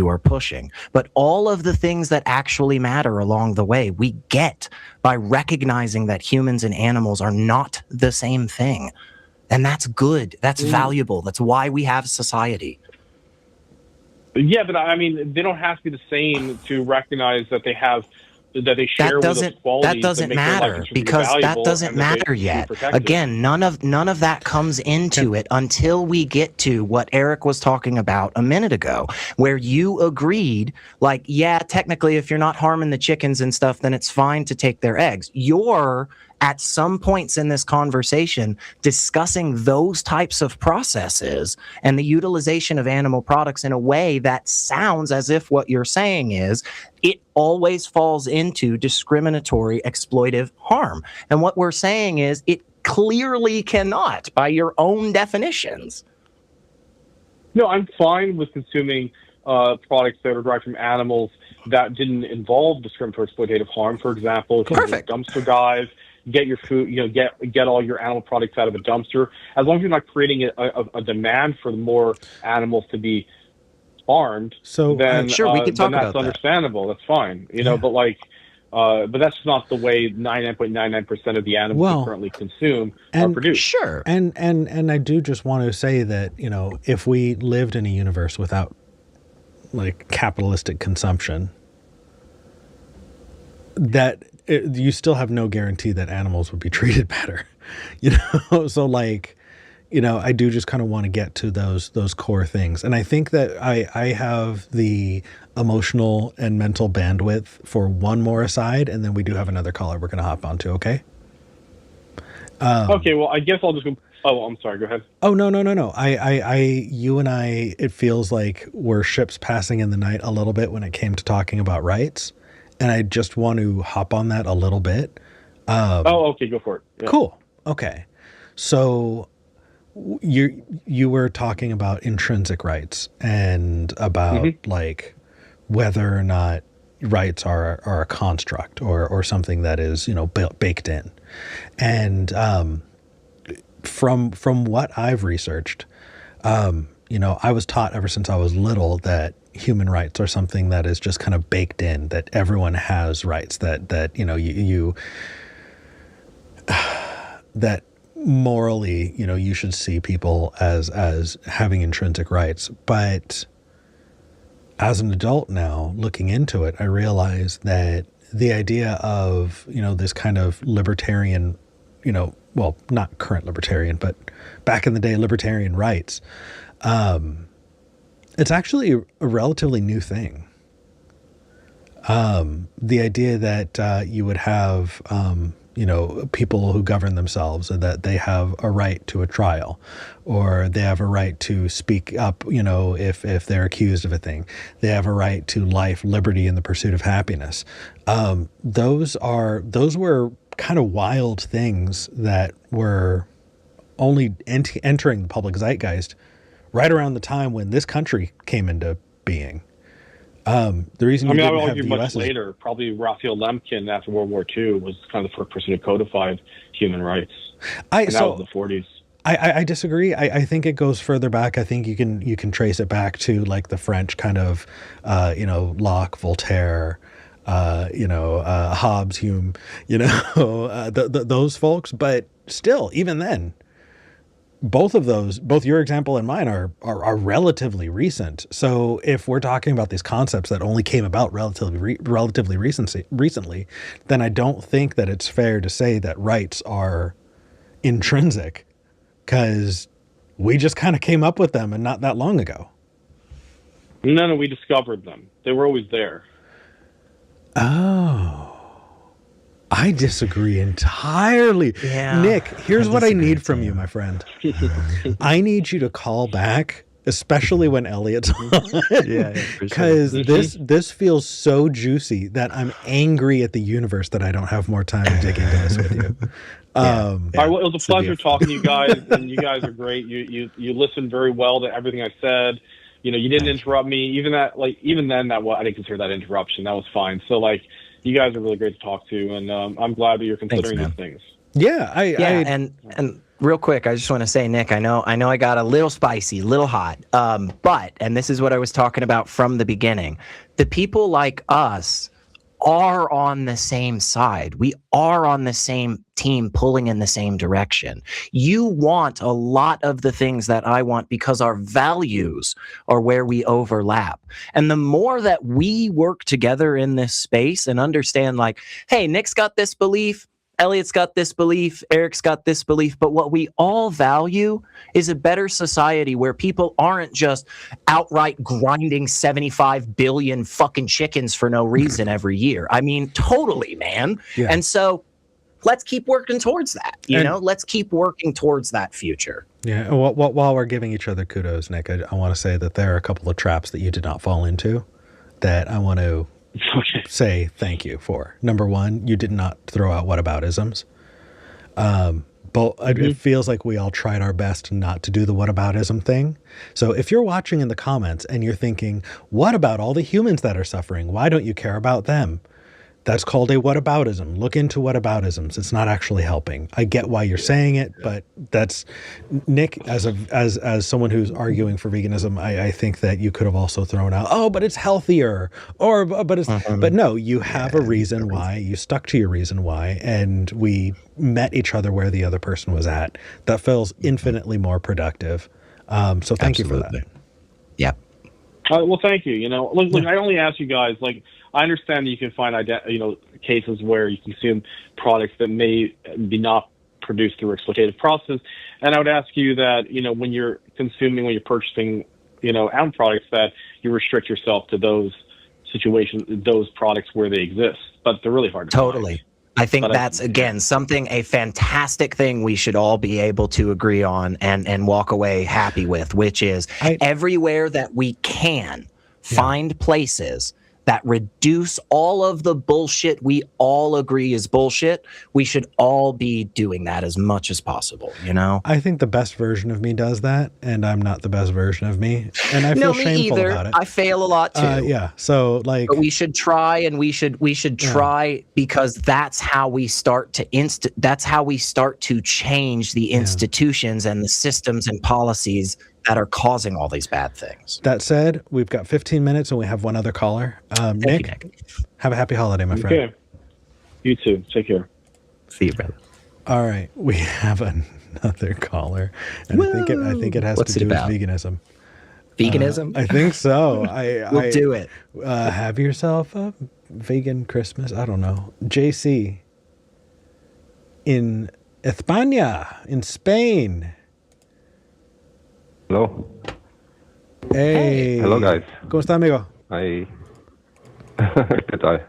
are pushing. But all of the things that actually matter along the way, we get by recognizing that humans and animals are not the same thing. And that's good. That's valuable. That's why we have society. yeah, but I mean, they don't have to be the same to recognize that they share with us That qualities that doesn't make their life matter intrinsically because that valuable doesn't and that they matter should be yet. protected. Again, none of that comes into it until we get to what Eric was talking about a minute ago, where you agreed, like, yeah, technically if you're not harming the chickens and stuff, then it's fine to take their eggs. You're at some points in this conversation discussing those types of processes and the utilization of animal products in a way that sounds as if what you're saying is it always falls into discriminatory exploitive harm. And what we're saying is it clearly cannot by your own definitions. No, I'm fine with consuming products that are derived from animals that didn't involve discriminatory exploitative harm. For example, if you Perfect. dumpster dive, get your food, get all your animal products out of a dumpster. As long as you're not creating a demand for more animals to be farmed, So then Sure, we could talk that's about that. understandable. That's fine, Yeah. But like, but that's not the way 99.99% of the animals we Well, currently consume are and produced. Sure. and I do just want to say that, if we lived in a universe without like capitalistic consumption, you still have no guarantee that animals would be treated better, So like, I do just kind of want to get to those core things, and I think that I have the emotional and mental bandwidth for one more aside, and then we do have another caller we're going to hop onto. Okay. Okay, well, I guess I'll just go. Oh, I'm sorry. Go ahead. Oh, no, no, no, no. You and I, it feels like we're ships passing in the night a little bit when it came to talking about rights. And I just want to hop on that a little bit. Oh, okay, go for it. Yeah. Cool. Okay. So you were talking about intrinsic rights and about like whether or not rights are a construct or something that is, baked in. And, from what I've researched, I was taught ever since I was little that human rights are something that is just kind of baked in, that everyone has rights, that you that morally, you should see people as having intrinsic rights. But as an adult now, looking into it, I realize that the idea of, this kind of libertarian, well, not current libertarian, but back in the day, libertarian rights, it's actually a relatively new thing. The idea that you would have, people who govern themselves, and that they have a right to a trial, or they have a right to speak up, if they're accused of a thing. They have a right to life, liberty, and the pursuit of happiness. Those were kind of wild things that were only entering the public zeitgeist right around the time when this country came into being. The reason I you mean, I didn't would have argue the much U.S. later. Probably Raphael Lemkin after World War II was kind of the first person who codified human rights, and that was the 40s. I disagree. I think it goes further back. I think you can trace it back to like the French kind of, Locke, Voltaire, Hobbes, Hume, those folks. But still, even then, both your example and mine are relatively recent. So if we're talking about these concepts that only came about relatively recently, then I don't think that it's fair to say that rights are intrinsic, because We just kind of came up with them and not that long ago. No, we discovered them. They were always there. Oh. I disagree entirely. Yeah, Nick, here's what I disagree need from too. you, my friend. I need you to call back, especially when Elliot's on. Yeah, for Because this feels so juicy that I'm angry at the universe that I don't have more time to dig into this with you. All right, well, it was a pleasure talking to you guys, and you guys are great. You listened very well to everything I said. You know, you didn't interrupt me. Even then, I didn't consider that interruption. That was fine. So, like, you guys are really great to talk to, and I'm glad that you're considering these things. Yeah, and real quick, I just want to say, Nick, I know I got a little spicy, a little hot, but, and this is what I was talking about from the beginning, the people like us are on the same side. We are on the same team, pulling in the same direction. You want a lot of the things that I want because our values are where we overlap. And the more that we work together in this space and understand, like, hey, Nick's got this belief, Elliot's got this belief, Eric's got this belief, but what we all value is a better society where people aren't just outright grinding 75 billion fucking chickens for no reason every year. I mean, totally, man. Yeah. And so let's keep working towards that, you know? Let's keep working towards that future. Yeah, while we're giving each other kudos, Nick, I want to say that there are a couple of traps that you did not fall into that I want to say thank you for. Number one, you did not throw out whataboutisms. But it feels like we all tried our best not to do the whataboutism thing. So if you're watching in the comments and you're thinking, what about all the humans that are suffering? Why don't you care about them? That's called a whataboutism. Look into whataboutisms. It's not actually helping. I get why you're saying it, but that's Nick, as someone who's arguing for veganism, I think that you could have also thrown out, oh, but it's healthier, or but it's but no, you have a reason why. You stuck to your reason why, and we met each other where the other person was at. That feels infinitely more productive. So thank you for that. Yeah. Well, thank you. You know, look, I only ask you guys, like, I understand that you can find, cases where you consume products that may be not produced through exploitative process. And I would ask you that, when you're purchasing, animal products, that you restrict yourself to those situations, those products where they exist. But they're really hard to Totally. find. I think that's, again, a fantastic thing we should all be able to agree on and walk away happy with, which is everywhere that we can find places that reduce all of the bullshit we all agree is bullshit. We should all be doing that as much as possible, I think the best version of me does that, and I'm not the best version of me, and I feel shameful about it. I fail a lot too. So like, but we should try, and we should try, because that's how we start to change the institutions and the systems and policies that are causing all these bad things. That said, we've got 15 minutes and we have one other caller. Nick, have a happy holiday, my friend. Okay. You too. Take care. See you, brother. All right. We have another caller. And I think it has to do with veganism. Veganism? I think so. We'll do it. Have yourself a vegan Christmas. I don't know. JC in España, in Spain. Hello. Hey. Hello, guys. ¿Cómo está, amigo? Ay. ¿Qué tal?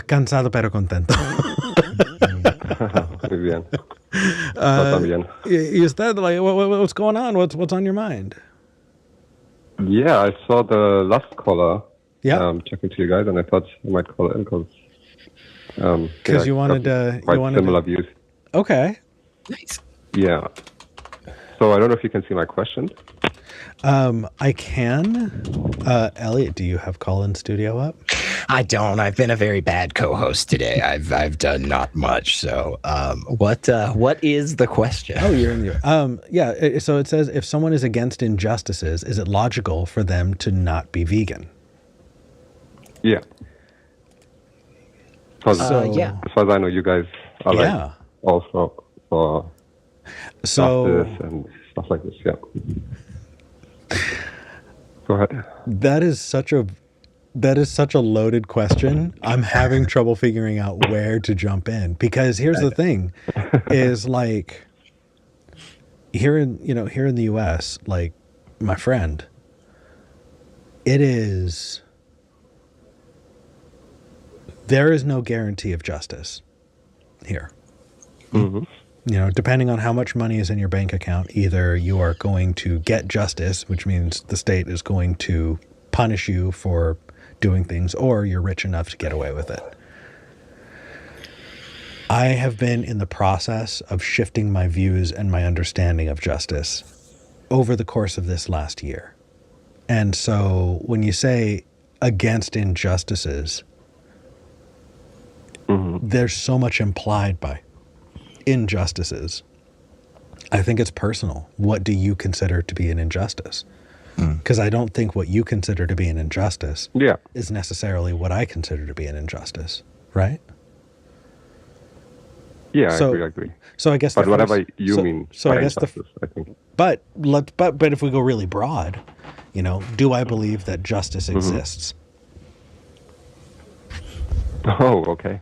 Cansado pero contento. Muy bien. También. ¿Y usted, like, what's going on? What's on your mind? Yeah, I saw the last caller. Yeah. Checking to you guys, and I thought I might call in because you wanted similar views. Okay. Nice. Yeah. So I don't know if you can see my question. I can. Elliot, do you have call-in studio up? I don't. I've been a very bad co-host today. I've done not much. So, what is the question? Oh, you're in the So it says, if someone is against injustices, is it logical for them to not be vegan? Yeah. Yeah. As far as I know, you guys are like also for justice and stuff like this. Yeah. Go ahead. That is such a loaded question. I'm having trouble figuring out where to jump in, because here's the thing is, like, here in the US, like my friend, there is no guarantee of justice here. Mm-hmm. Depending on how much money is in your bank account, either you are going to get justice, which means the state is going to punish you for doing things, or you're rich enough to get away with it. I have been in the process of shifting my views and my understanding of justice over the course of this last year. And so when you say against injustices, there's so much implied by injustices. I think it's personal. What do you consider to be an injustice? Because I don't think what you consider to be an injustice is necessarily what I consider to be an injustice, right? Yeah, I agree. So I guess, but whatever you mean, so I guess injustice, I think. But if we go really broad, do I believe that justice exists? Oh, okay.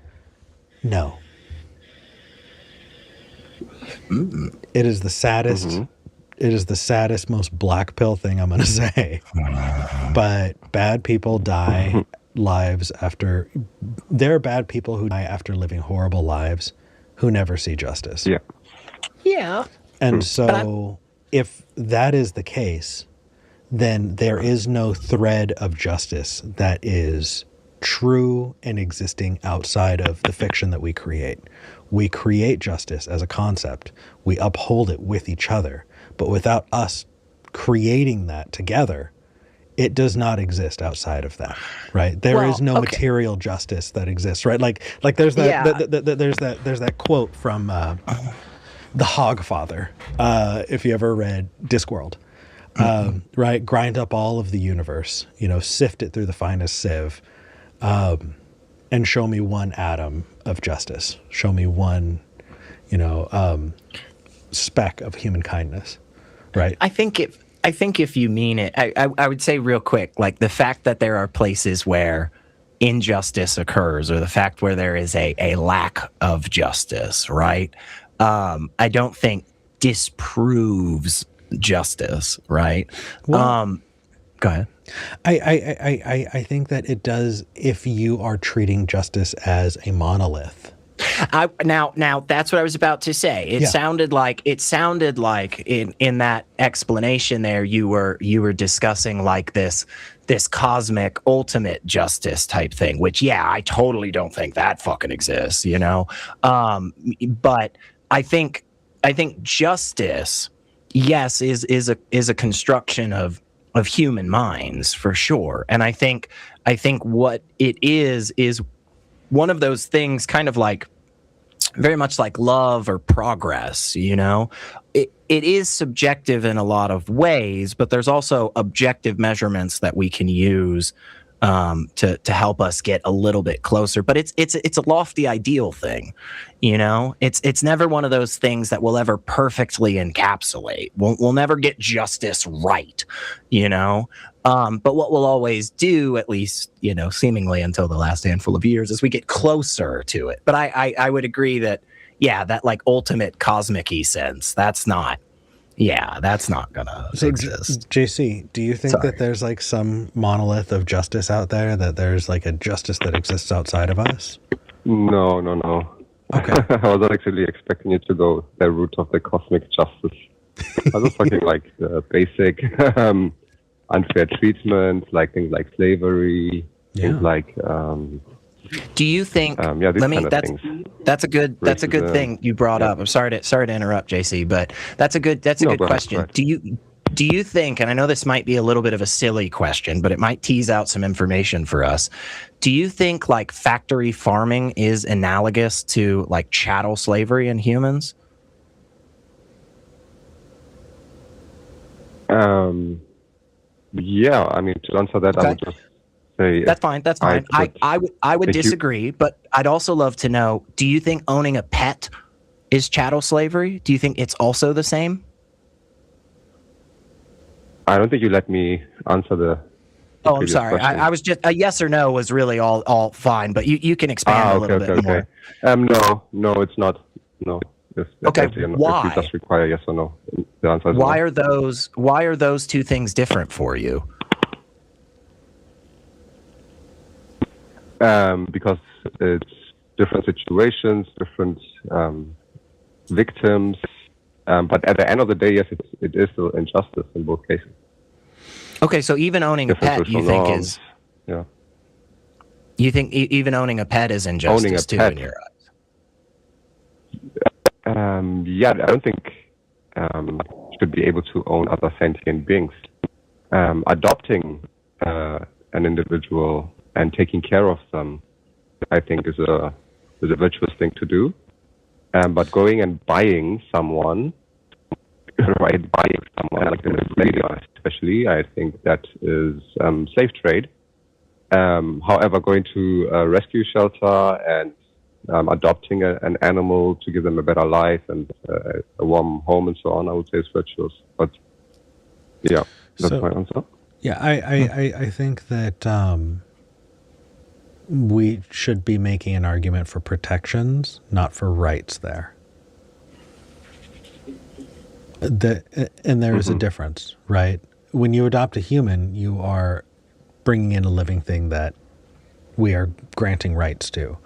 No. It is the saddest. It is the saddest, most black pill thing I'm going to say. But bad people die lives after. There are bad people who die after living horrible lives, who never see justice. Yeah. Yeah. And so, if that is the case, then there is no thread of justice that is true and existing outside of the fiction that we create. We create justice as a concept. We uphold it with each other. But without us creating that together, it does not exist outside of that, right? There is no material justice that exists, right? Like there's that there's that quote from the Hogfather, if you ever read Discworld, right? Grind up all of the universe, sift it through the finest sieve, and show me one atom of justice. Show me one, speck of human kindness, right? I think if you mean it, I would say real quick, like the fact that there are places where injustice occurs, or the fact where there is a lack of justice, right? I don't think disproves justice, right? Well, go ahead. I think that it does if you are treating justice as a monolith. Now that's what I was about to say. It sounded like in that explanation there you were discussing like this cosmic ultimate justice type thing, which I totally don't think that fucking exists, but I think justice, yes, is a construction of human minds for sure. And I think what it is one of those things, kind of like very much like love or progress, it is subjective in a lot of ways, but there's also objective measurements that we can use to help us get a little bit closer. But it's a lofty ideal thing, It's never one of those things that we'll ever perfectly encapsulate. We'll never get justice right, But what we'll always do, at least seemingly until the last handful of years, is we get closer to it. But I would agree that that like ultimate cosmic-y sense, that's not gonna exist. JC, do you think that there's like some monolith of justice out there, that there's like a justice that exists outside of us? No. Okay. I was actually expecting you to go the route of the cosmic justice. I was talking like the basic unfair treatment, like things like slavery, things like do you think that's a good thing you brought up. I'm sorry to interrupt, JC, but that's a good question. Do you think, and I know this might be a little bit of a silly question, but it might tease out some information for us. Do you think like factory farming is analogous to like chattel slavery in humans? Yeah, I mean, to answer that, I would just say that's fine. I would disagree, but I'd also love to know, do you think owning a pet is chattel slavery? Do you think it's also the same? I don't think you let me answer the I'm sorry. I was just, a yes or no was really all fine, but you can expand a little bit more. No, it's not. No, Okay, if you why? just require yes or no. The answer is Why no. are those two things different for you? Because it's different situations, different victims. But at the end of the day, yes, it is still injustice in both cases. Okay, so even owning a Different pet, you social think norms. is Yeah. you think even owning a pet is Owning a injustice too pet. in your eyes? Yeah, I don't think you should be able to own other sentient beings. Adopting an individual and taking care of them, I think, is a virtuous thing to do. But going and buying someone, right? Buying someone like in Australia, especially, I think that is slave trade. However, going to a rescue shelter and adopting an animal to give them a better life and a warm home and so on, I would say is virtuous. But yeah, that's my answer. Yeah, I think that we should be making an argument for protections, not for rights there. And there is a difference, right? When you adopt a human, you are bringing in a living thing that we are granting rights to.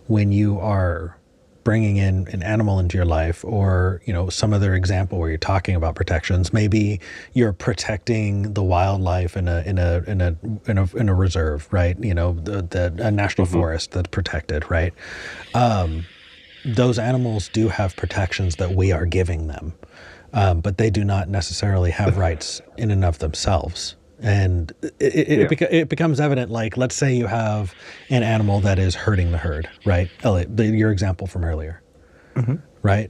When you are bringing in an animal into your life, or some other example where you're talking about protections, maybe you're protecting the wildlife in a reserve, right? A national forest that's protected, right? Those animals do have protections that we are giving them, but they do not necessarily have rights in and of themselves. And it becomes evident, like, let's say you have an animal that is hurting the herd, right? Elliot, your example from earlier, right?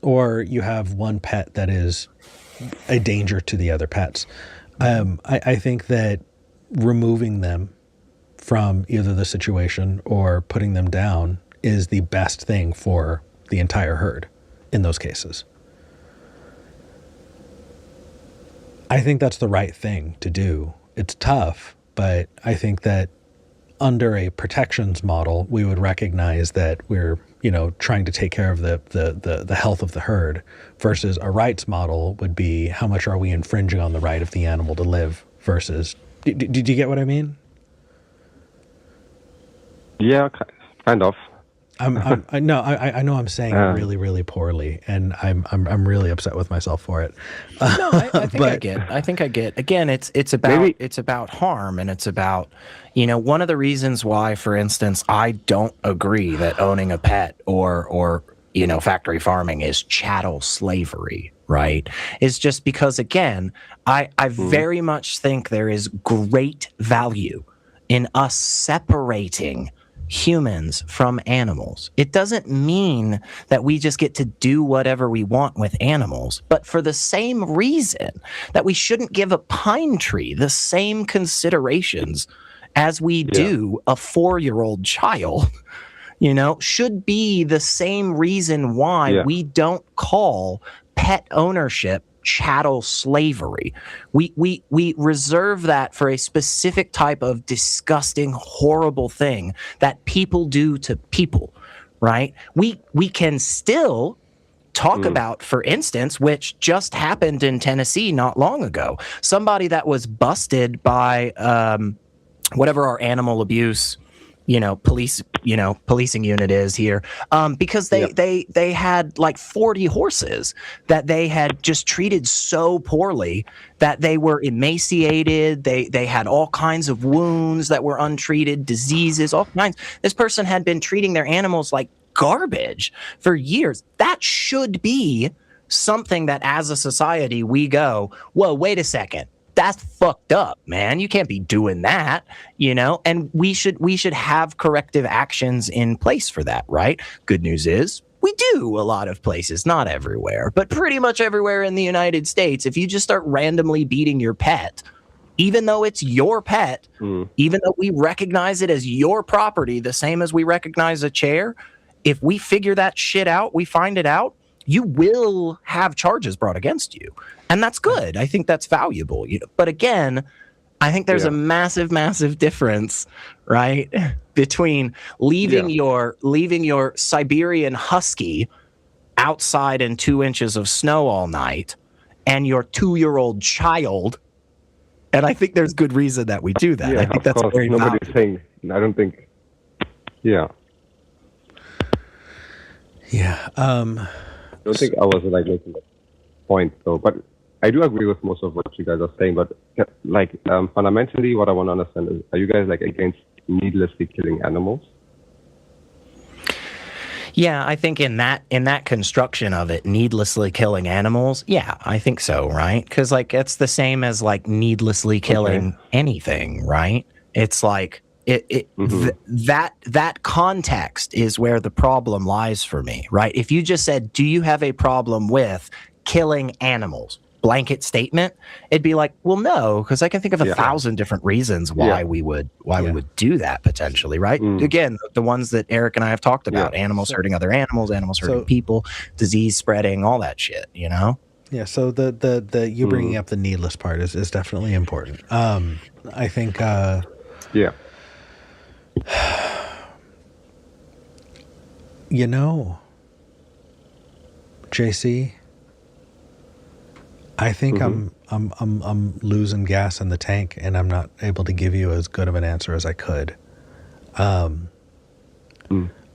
Or you have one pet that is a danger to the other pets. I think that removing them from either the situation or putting them down is the best thing for the entire herd in those cases. I think that's the right thing to do. It's tough, but I think that under a protections model, we would recognize that we're, trying to take care of the health of the herd, versus a rights model would be how much are we infringing on the right of the animal to live versus. Did you get what I mean? Yeah, kind of. I know I'm saying it really, really poorly, and I'm really upset with myself for it. No, I think I get. Again, it's about harm, and it's about, one of the reasons why, for instance, I don't agree that owning a pet or factory farming is chattel slavery, right? Is just because, again, I very much think there is great value in us separating humans from animals. It doesn't mean that we just get to do whatever we want with animals, but for the same reason that we shouldn't give a pine tree the same considerations as we do a 4-year-old child, should be the same reason why we don't call pet ownership chattel slavery. We reserve that for a specific type of disgusting, horrible thing that people do to people, right? We can still talk about, for instance, which just happened in Tennessee not long ago, somebody that was busted by whatever our animal abuse policing unit is here, because they had like 40 horses that they had just treated so poorly that they were emaciated. They had all kinds of wounds that were untreated, diseases, all kinds. This person had been treating their animals like garbage for years. That should be something that, as a society, we go, whoa, wait a second. That's fucked up, man. You can't be doing that, and we should have corrective actions in place for that, right? Good news is we do a lot of places, not everywhere, but pretty much everywhere in the United States. If you just start randomly beating your pet, even though it's your pet, even though we recognize it as your property, the same as we recognize a chair, if we figure that shit out, we find it out, you will have charges brought against you. And that's good. I think that's valuable. But again, I think there's a massive, massive difference, right, between leaving your Siberian husky outside in 2 inches of snow all night and your 2-year-old child. And I think there's good reason that we do that. Yeah, I think of that's course. very Nobody's valuable. saying. I don't think. Yeah. Yeah. I don't think I was like making that point though, but I do agree with most of what you guys are saying. But like fundamentally, what I want to understand is: are you guys like against needlessly killing animals? Yeah, I think in that construction of it, needlessly killing animals, yeah, I think so, right? Because like it's the same as like needlessly killing anything, right? It's like that context is where the problem lies for me, right? If you just said, "Do you have a problem with killing animals?" blanket statement, it'd be like, well, no, because I can think of 1,000 different reasons why we would do that potentially, right? Again, the ones that Eric and I have talked about: animals hurting other animals, animals hurting people, disease spreading, all that shit, you know? Yeah. So the you bringing up the needless part is definitely important. I think. You know, JC, I think I'm losing gas in the tank, and I'm not able to give you as good of an answer as I could. I'm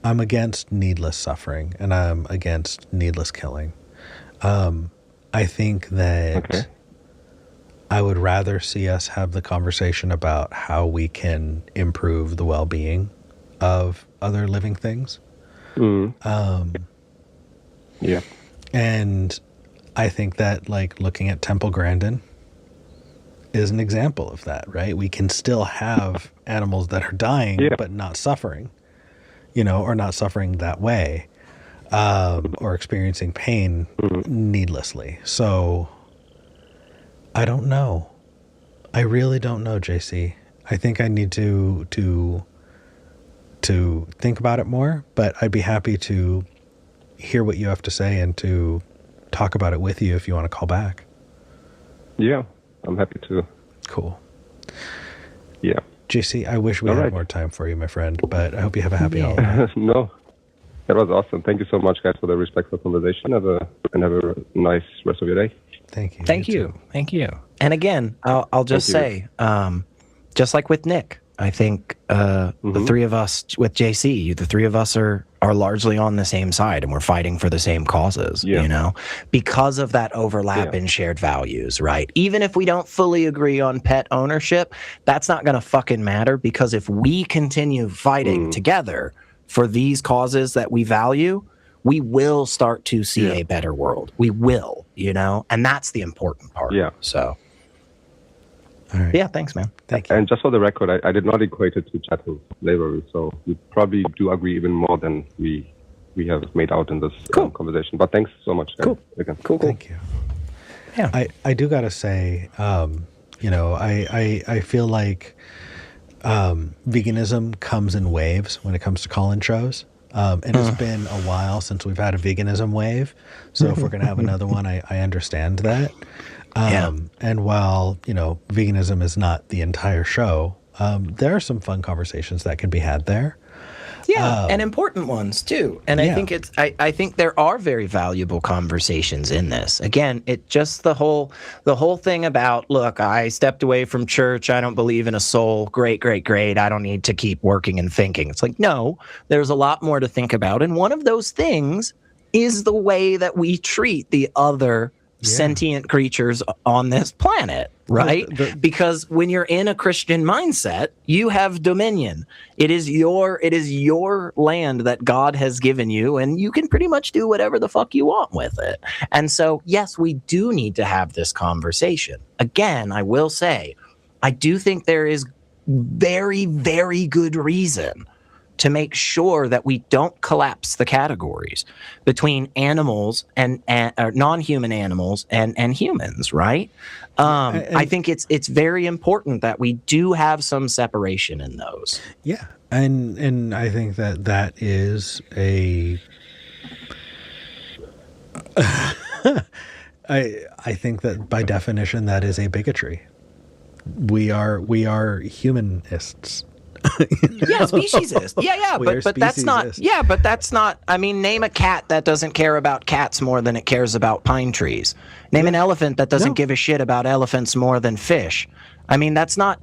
against needless suffering, and I'm against needless killing. I think that I would rather see us have the conversation about how we can improve the well-being of other living things. And I think that like looking at Temple Grandin is an example of that, right? We can still have animals that are dying, but not suffering, you know, or not suffering that way, or experiencing pain needlessly. So I don't know. I really don't know, JC. I think I need to think about it more, but I'd be happy to hear what you have to say and to talk about it with you if you want to call back. Yeah, I'm happy to. Cool. Yeah. JC, I wish we had more time for you, my friend, but I hope you have a happy holiday. No, that was awesome. Thank you so much, guys, for the respectful conversation. Have a nice rest of your day. Thank you. Thank you. And again, I'll just say, just like with Nick, I think the three of us with JC, the three of us are largely on the same side, and we're fighting for the same causes, you know, because of that overlap in shared values, right? Even if we don't fully agree on pet ownership, that's not going to fucking matter, because if we continue fighting together for these causes that we value, we will start to see a better world. We will, you know, and that's the important part. Yeah. So. All right. Yeah, thanks, man. Thank you. And just for the record, I did not equate it to chattel slavery, so we probably do agree even more than we have made out in this conversation. But thanks so much, guys. Cool. Thank you. Yeah. I do gotta say, you know, I feel like veganism comes in waves when it comes to call-in shows. And it's been a while since we've had a veganism wave. So if we're going to have another one, I understand that. And while, you know, veganism is not the entire show, there are some fun conversations that can be had there. Yeah, and important ones too. And I think I think there are very valuable conversations in this. Again, it just the whole thing about, look, I stepped away from church, I don't believe in a soul. Great. I don't need to keep working and thinking. It's like, no, there's a lot more to think about. And one of those things is the way that we treat the other sentient creatures on this planet, right? Because when you're in a Christian mindset, you have dominion. It is your land that God has given you, and you can pretty much do whatever the fuck you want with it. And so, yes, we do need to have this conversation. Again, I will say, I do think there is very, very good reason to make sure that we don't collapse the categories between animals and non-human animals and humans, right? I think it's very important that we do have some separation in those. Yeah, and I think that is a. I think that by definition that is a bigotry. We are humanists. Yeah, speciesist. Yeah, We are but that's not. speciesist. Yeah, but that's not. I mean, name a cat that doesn't care about cats more than it cares about pine trees. Name an elephant that doesn't No. give a shit about elephants more than fish. I mean, that's not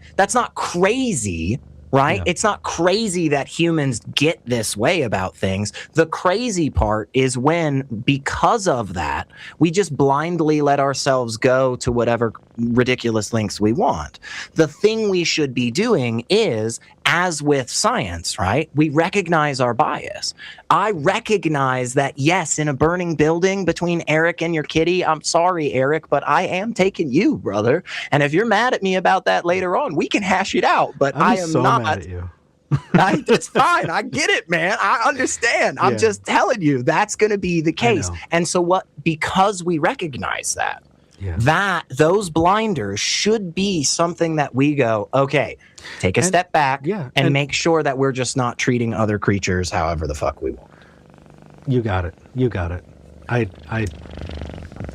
crazy, right? Yeah. It's not crazy that humans get this way about things. The crazy part is when, because of that, we just blindly let ourselves go to whatever ridiculous lengths we want. The thing we should be doing is, as with science, right? We recognize our bias. I recognize that, yes, in a burning building between Eric and your kitty, I'm sorry, Eric, but I am taking you, brother. And if you're mad at me about that later on, we can hash it out. But I I'm am so not. mad at you. It's fine. I get it, man. I understand. I'm Yeah. just telling you that's going to be the case. know. And so what? Because we recognize that, Yeah. those blinders should be something that we go, okay, take a step back, yeah, and and- make sure that we're just not treating other creatures however the fuck we want. You got it. You got it. I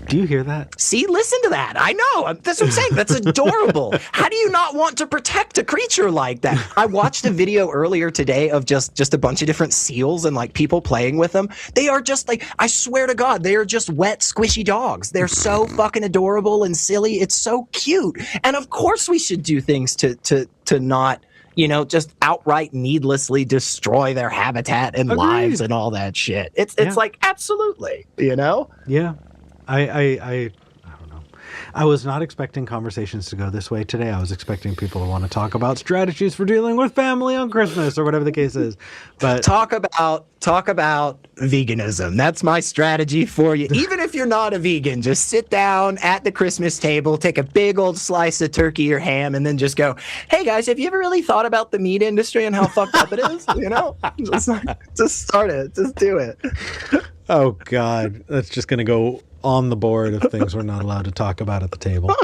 do you hear that? See, listen to that. I know. That's what I'm saying. That's adorable. How do you not want to protect a creature like that? I watched a video earlier today of just a bunch of different seals and like people playing with them. They are just like, I swear to God, they are just wet, squishy dogs. They're so fucking adorable and silly. It's so cute. And of course we should do things to not, just outright needlessly destroy their habitat and Agreed. lives and all that shit. It's Yeah. like, absolutely, Yeah. I don't know. I was not expecting conversations to go this way today. I was expecting people to want to talk about strategies for dealing with family on Christmas or whatever the case is. But Talk about veganism. That's my strategy for you. Even if you're not a vegan, just sit down at the Christmas table, take a big old slice of turkey or ham, and then just go, hey guys, have you ever really thought about the meat industry and how fucked up it is? Just start it. Just do it. oh God, that's just going to go on the board of things we're not allowed to talk about at the table.